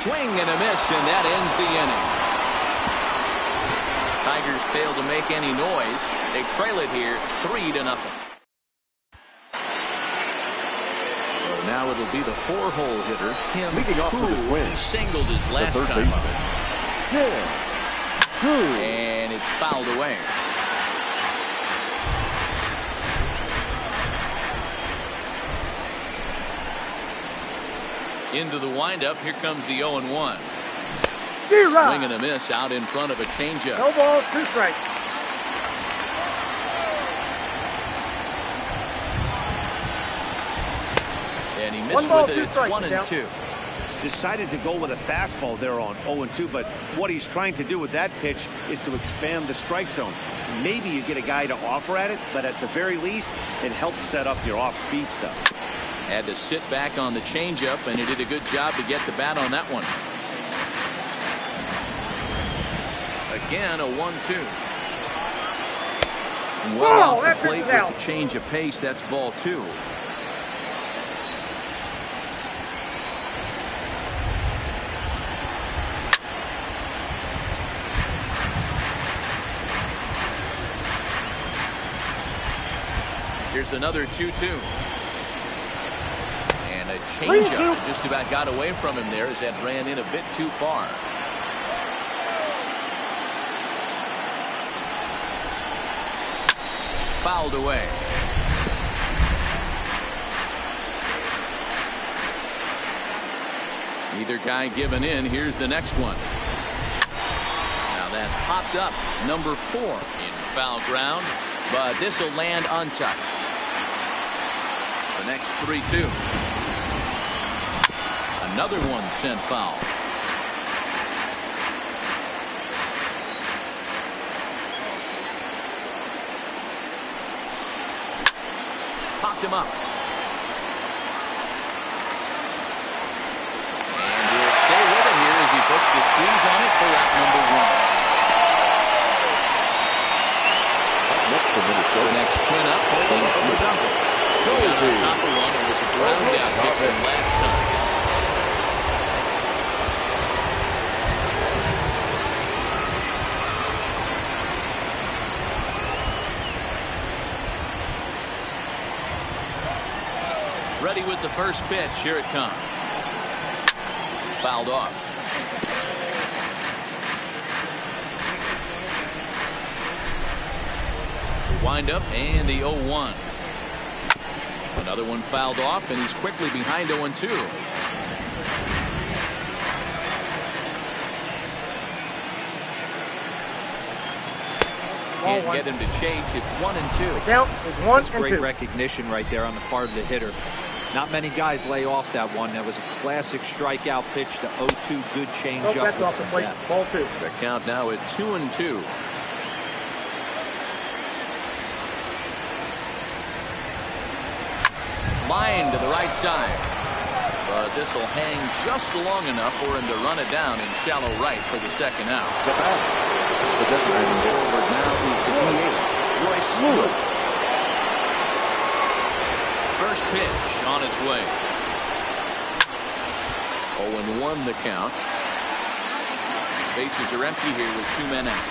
Swing and a miss, and that ends the inning. Tigers fail to make any noise. They trail it here 3-0. So now it'll be the 4-hole hitter, Tim Leading off for the Koo. Twins, He singled his last third time up. baseman. Tim Koo. And it's fouled away. Into the windup. Here comes the 0-1. Swing and a miss out in front of a changeup. No ball, 2 strikes. And he missed with it. It's 1-2. Decided to go with a fastball there on 0-2, but what he's trying to do with that pitch is to expand the strike zone. Maybe you get a guy to offer at it, but at the very least, it helps set up your off-speed stuff. Had to sit back on the changeup, and he did a good job to get the bat on that one. Again, a 1-2. Well, off the plate with the change of pace, that's ball 2. Here's another 2-2. And a changeup that just about got away from him there as that ran in a bit too far. Fouled away. Neither guy giving in. Here's the next one. Now that's popped up. Number 4 in foul ground, but this will land untouched. The next 3-2. Another one sent foul. Popped him up. And we'll stay with him here as he puts the squeeze on it for out number 1. The next twin up. Got on top of one, and was a ground out hit from last time. Ready with the first pitch. Here it comes. Fouled off. The wind-up and the 0-1. Another one fouled off, and he's quickly behind 0-2. Can't get him to chase. It's 1-2. Count is 1 That's great recognition right there on the part of the hitter. Not many guys lay off that one. That was a classic strikeout pitch. The 0-2 good changeup. That's off the plate. Ball 2. The count now at 2-2. Line to the right side. But this will hang just long enough for him to run it down in shallow right for the second out. Forward now is the DH, Royce Lewis. First pitch on its way. 0-1 the count. Bases are empty here with 2 men out.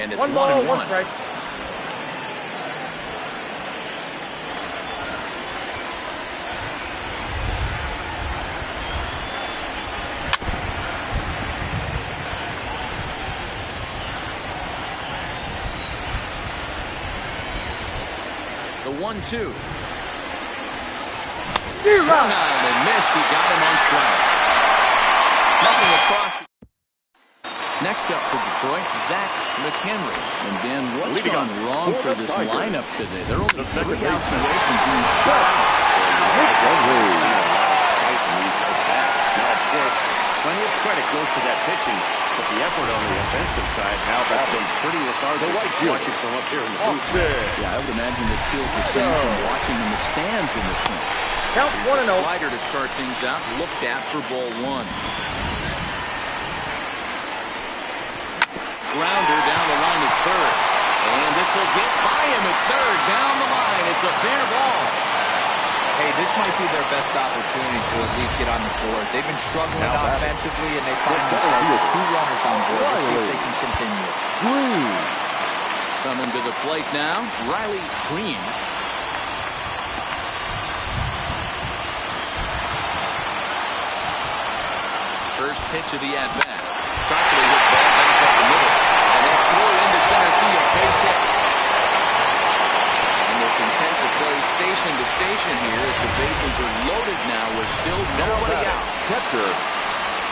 And it's 1-1. 1 strike. The 1-2. Zero. Swung on and missed. He got him on strike. Nothing across. Next up for Detroit, Zach McHenry. And Dan, what's gone wrong for this lineup today? They're only 3 outs away from being shut out. Plenty of credit goes to that pitching, but the effort on the offensive side now has been pretty lethargic. Watching from up here in the booth. Yeah, I would imagine it feels the same from watching in the stands in this one. Count 1-0. Slider to start things out, looked at for ball 1. Grounder down the line at third. And this will get by him at third. Down the line. It's a fair ball. Hey, this might be their best opportunity to at least get on the board. They've been struggling offensively, and they find themselves with 2 runners on board. Let's see if they can continue. Coming to the plate now, Riley Green. First pitch of the at-bat. Sharply hit ball back up the middle. And that's through into center field. Base hit. And they're content to play station to station here as the bases are loaded now with still nobody out. Catcher,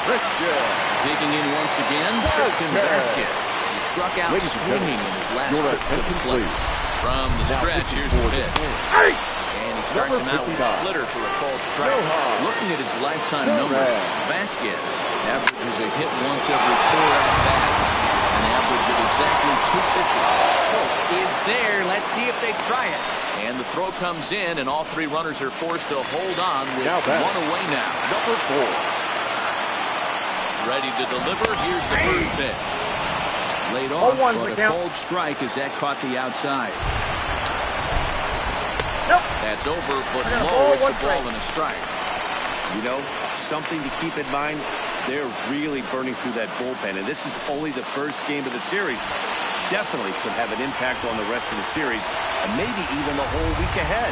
Christian. Digging in once again, Christian Vasquez. He struck out swinging in his last your trip to the attention, plate. please. From the Now stretch, pitching here's the for the pitch. Twins. And he starts him out with a splitter for a called strike. Looking at his lifetime numbers, Vasquez averages a hit once every 4 at-bats, an average of exactly 250. Is there. Let's see if they try it. And the throw comes in, and all 3 runners are forced to hold on with one away now. Number 4. Ready to deliver. Here's the first pitch. Laid off, but a cold strike as that caught the outside. That's over, but low. It's a ball and a strike. You know, something to keep in mind, they're really burning through that bullpen, and this is only the first game of the series. Definitely could have an impact on the rest of the series, and maybe even the whole week ahead.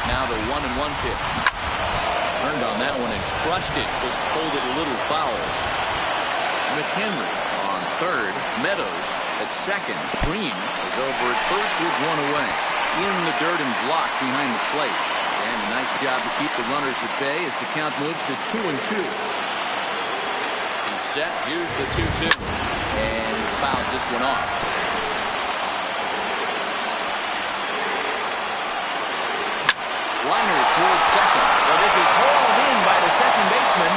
Now the 1-1 pitch. Turned on that one and crushed it. Just pulled it a little foul. McHenry on third. Meadows at second. Green is over at first with one away. In the dirt and blocked behind the plate. And a nice job to keep the runners at bay as the count moves to 2-2. He's set. Here's the 2-2. And he fouls this one off. Liner towards second. Well, this is hauled in by the second baseman.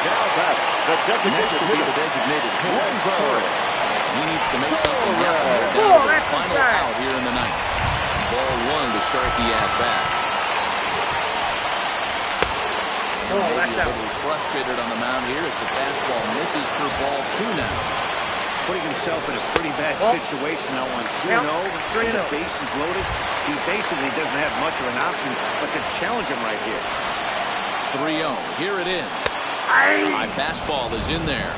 Now back. Next will be the designated hitter. He needs to make something happen. They're down to the final out here in the ninth. Ball 1 to start the at-bat. Maybe a little frustrated on the mound here as the fastball misses for ball 2 now. Putting himself in a pretty bad situation now on 2-0. The base is loaded. He basically doesn't have much of an option but to challenge him right here. 3-0. Here it is. High fastball is in there.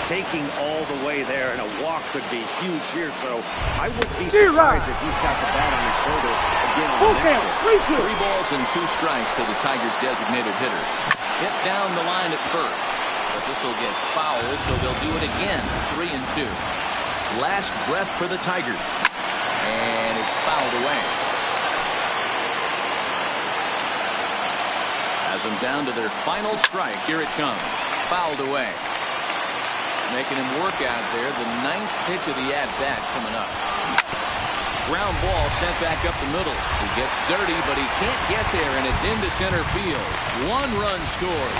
Taking all the way there, and a walk could be huge here, so I wouldn't be surprised if he's got the bat on his shoulder again on the next one. 3 balls and 2 strikes to the Tigers' designated hitter. Hit down the line at first. But this will get foul, so they'll do it again. 3-2. Last breath for the Tigers. And it's fouled away. Has them down to their final strike. Here it comes. Fouled away. Making him work out there. The 9th pitch of the at-bat coming up. Ground ball sent back up the middle. He gets dirty, but he can't get there, and it's into center field. 1 run scored.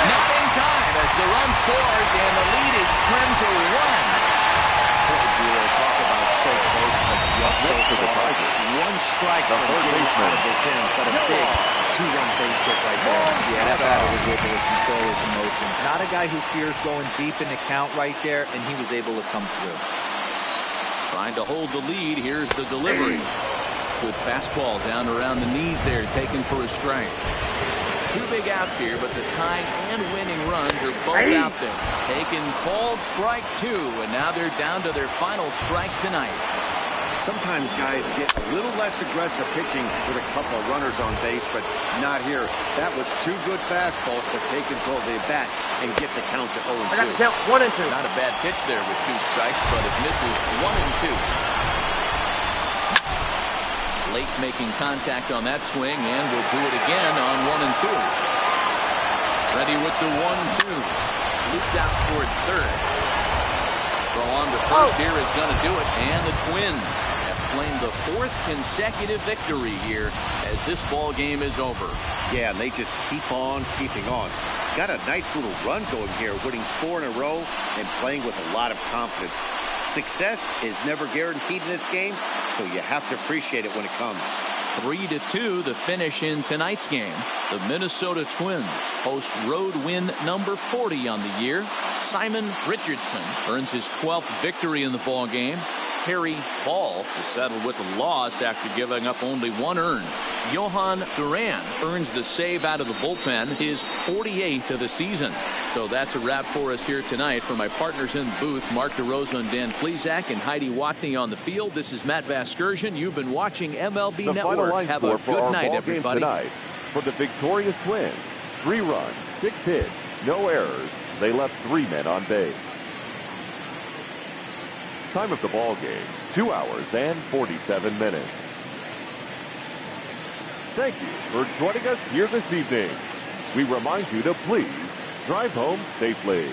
Not in time as the run scores, and the lead is turned to 1. Talk about so close, but so for the Tigers. 1 strike from the third out of his hands, but a big 2-run base hit right there. Yeah, that batter was able to control his emotions. Not a guy who fears going deep in the count right there, and he was able to come through. Trying to hold the lead. Here's the delivery. Good fastball down around the knees there, taken for a strike. 2 big outs here, but the tying and winning runs are both out there. Taken called strike 2, and now they're down to their final strike tonight. Sometimes guys get a little less aggressive pitching with a couple of runners on base, but not here. That was 2 good fastballs to take control of the bat and get the count to 0-2. Not a bad pitch there with 2 strikes, but it misses 1-2. Late making contact on that swing, and will do it again on 1-2. Ready with the 1-2. Looped out toward third. Throw on to first here is going to do it, and the Twins have claimed the 4th consecutive victory here as this ball game is over. Yeah, and they just keep on keeping on. Got a nice little run going here, winning 4 in a row and playing with a lot of confidence. Success is never guaranteed in this game, so you have to appreciate it when it comes. 3-2 the finish in tonight's game. The Minnesota Twins host road win number 40 on the year. Simon Richardson earns his 12th victory in the ball game. Harry Hall is settled with a loss after giving up only 1 earned. Johan Duran earns the save out of the bullpen, his 48th of the season. So that's a wrap for us here tonight. For my partners in the booth, Mark DeRosa and Dan Plesac and Heidi Watney on the field, this is Matt Vasgersian. You've been watching MLB the Network. Final line Have a for good our night, ball everybody. game tonight. For the victorious Twins, 3 runs, 6 hits, no errors. They left 3 men on base. Time of the ball game, 2 hours and 47 minutes. Thank you for joining us here this evening. We remind you to please drive home safely.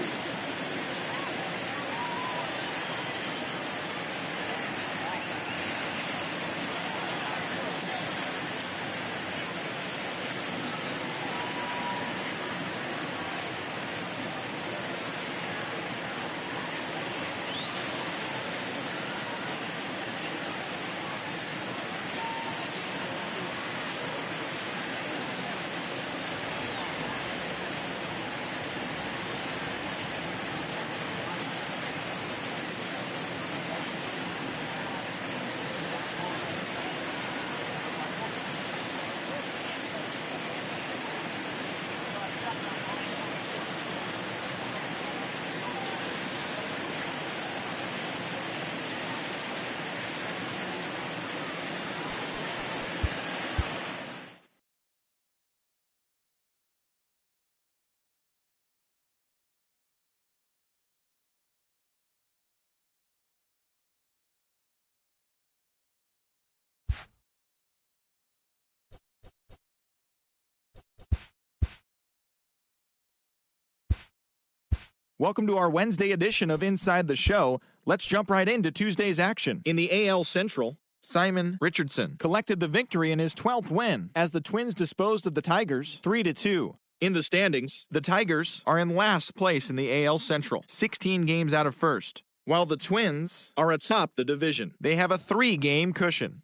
Welcome to our Wednesday edition of Inside the Show. Let's jump right into Tuesday's action. In the AL Central, Simon Richardson collected the victory in his 12th win as the Twins disposed of the Tigers 3-2. In the standings, the Tigers are in last place in the AL Central, 16 games out of first, while the Twins are atop the division. They have a 3-game cushion.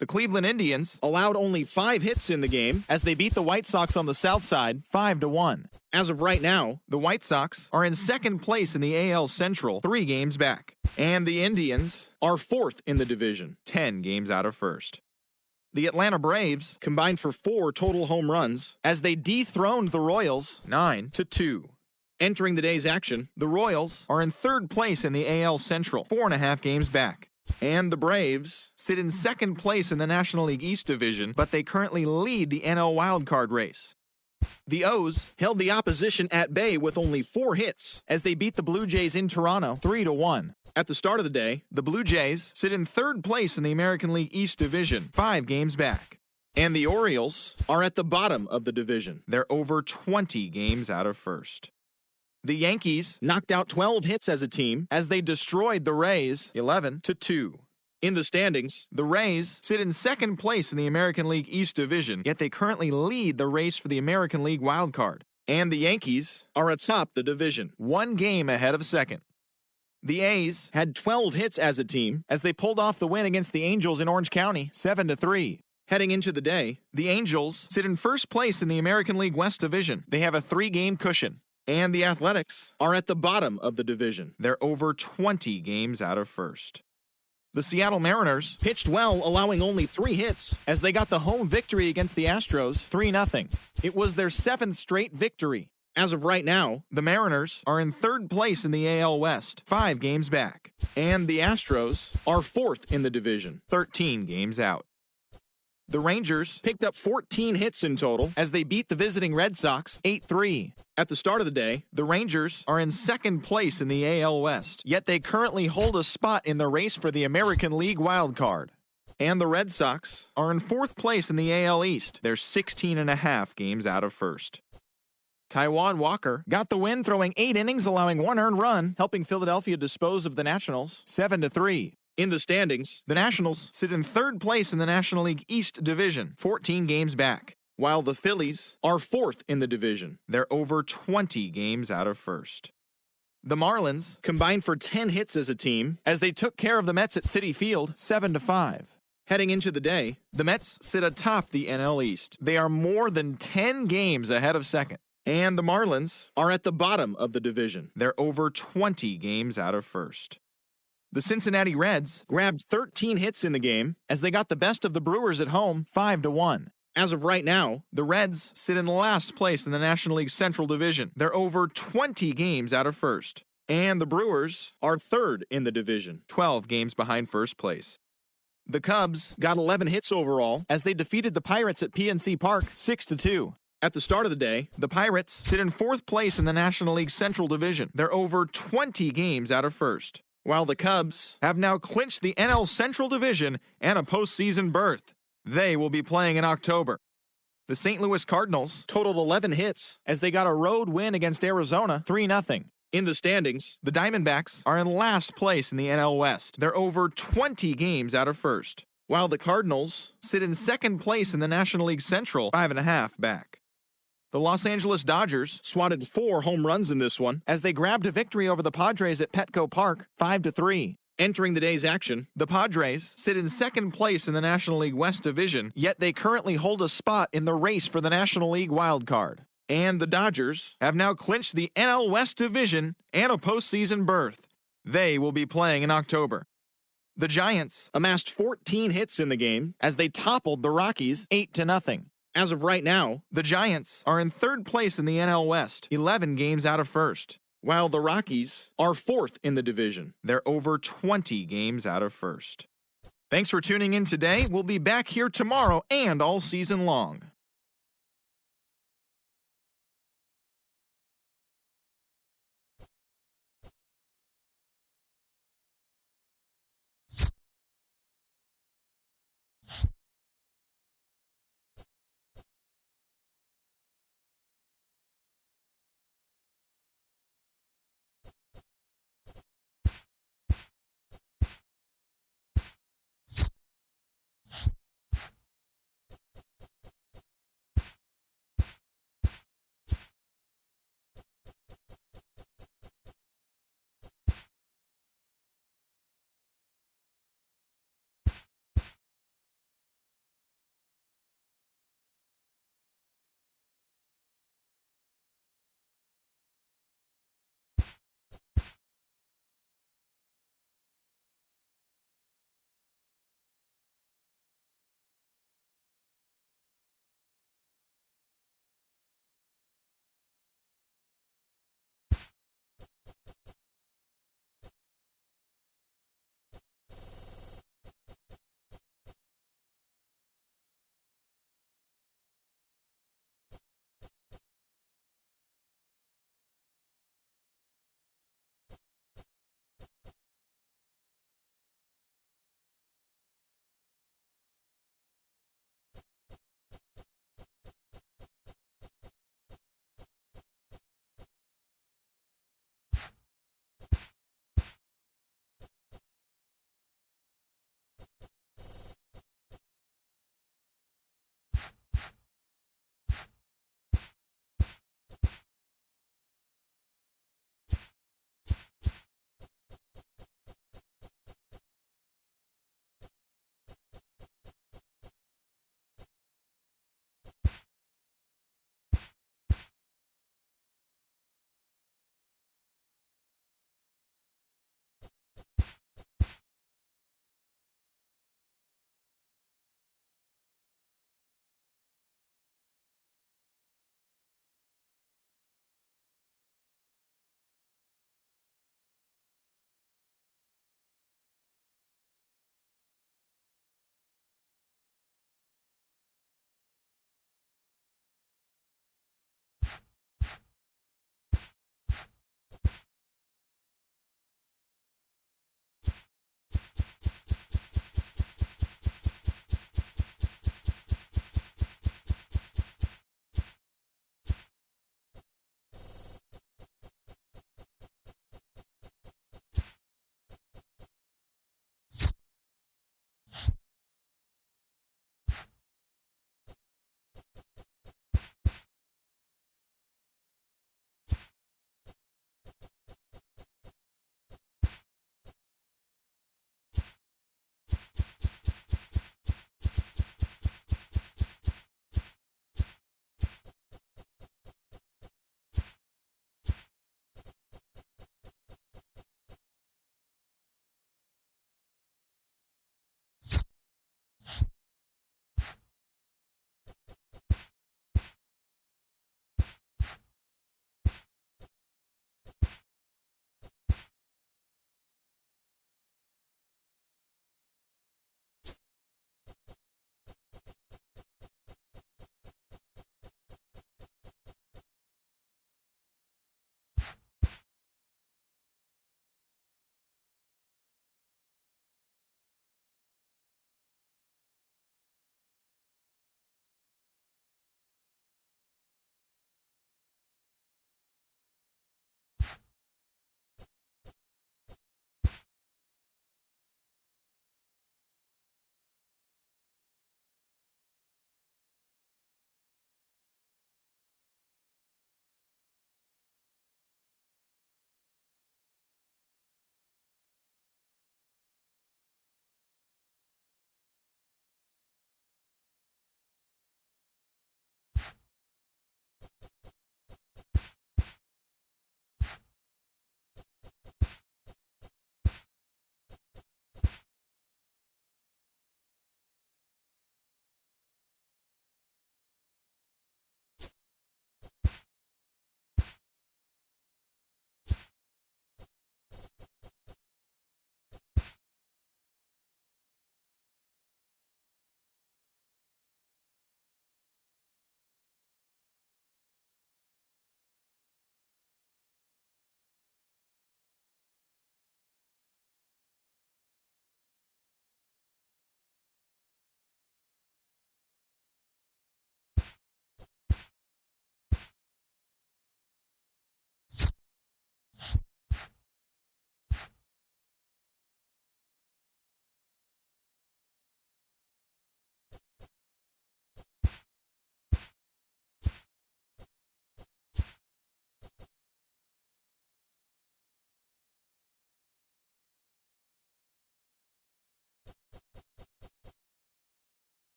The Cleveland Indians allowed only 5 hits in the game as they beat the White Sox on the south side 5-1. As of right now, the White Sox are in second place in the AL Central, 3 games back. And the Indians are 4th in the division, 10 games out of first. The Atlanta Braves combined for 4 total home runs as they dethroned the Royals 9-2. Entering the day's action, the Royals are in 3rd place in the AL Central, 4.5 games back. And the Braves sit in second place in the National League East Division, but they currently lead the NL wildcard race. The O's held the opposition at bay with only 4 hits as they beat the Blue Jays in Toronto 3-1. At the start of the day, the Blue Jays sit in 3rd place in the American League East Division, 5 games back. And the Orioles are at the bottom of the division. They're over 20 games out of first. The Yankees knocked out 12 hits as a team as they destroyed the Rays 11-2. In the standings, the Rays sit in second place in the American League East Division, yet they currently lead the race for the American League wildcard. And the Yankees are atop the division, 1 game ahead of second. The A's had 12 hits as a team as they pulled off the win against the Angels in Orange County 7-3. Heading into the day, the Angels sit in first place in the American League West Division. They have a 3-game cushion. And the Athletics are at the bottom of the division. They're over 20 games out of first. The Seattle Mariners pitched well, allowing only 3 hits as they got the home victory against the Astros 3-0. It was their 7th straight victory. As of right now, the Mariners are in 3rd place in the AL West, 5 games back. And the Astros are 4th in the division, 13 games out. The Rangers picked up 14 hits in total as they beat the visiting Red Sox 8-3. At the start of the day, the Rangers are in second place in the AL West, yet they currently hold a spot in the race for the American League wildcard. And the Red Sox are in 4th place in the AL East. They're 16.5 games out of first. Taijuan Walker got the win, throwing 8 innings, allowing 1 earned run, helping Philadelphia dispose of the Nationals 7-3. In the standings, the Nationals sit in 3rd place in the National League East Division, 14 games back, while the Phillies are 4th in the division. They're over 20 games out of first. The Marlins combined for 10 hits as a team as they took care of the Mets at Citi Field 7-5. Heading into the day, the Mets sit atop the NL East. They are more than 10 games ahead of second. And the Marlins are at the bottom of the division. They're over 20 games out of first. The Cincinnati Reds grabbed 13 hits in the game as they got the best of the Brewers at home 5-1. As of right now, the Reds sit in last place in the National League Central Division. They're over 20 games out of first. And the Brewers are 3rd in the division, 12 games behind first place. The Cubs got 11 hits overall as they defeated the Pirates at PNC Park 6-2. At the start of the day, the Pirates sit in 4th place in the National League Central Division. They're over 20 games out of first, while the Cubs have now clinched the NL Central Division and a postseason berth. They will be playing in October. The St. Louis Cardinals totaled 11 hits as they got a road win against Arizona 3-0. In the standings, the Diamondbacks are in last place in the NL West. They're over 20 games out of first, while the Cardinals sit in 2nd place in the National League Central, 5.5 back. The Los Angeles Dodgers swatted 4 home runs in this one as they grabbed a victory over the Padres at Petco Park, 5-3. Entering the day's action, the Padres sit in 2nd place in the National League West Division, yet they currently hold a spot in the race for the National League wild card. And the Dodgers have now clinched the NL West Division and a postseason berth. They will be playing in October. The Giants amassed 14 hits in the game as they toppled the Rockies 8-0. As of right now, the Giants are in 3rd place in the NL West, 11 games out of first, while the Rockies are 4th in the division. They're over 20 games out of first. Thanks for tuning in today. We'll be back here tomorrow and all season long.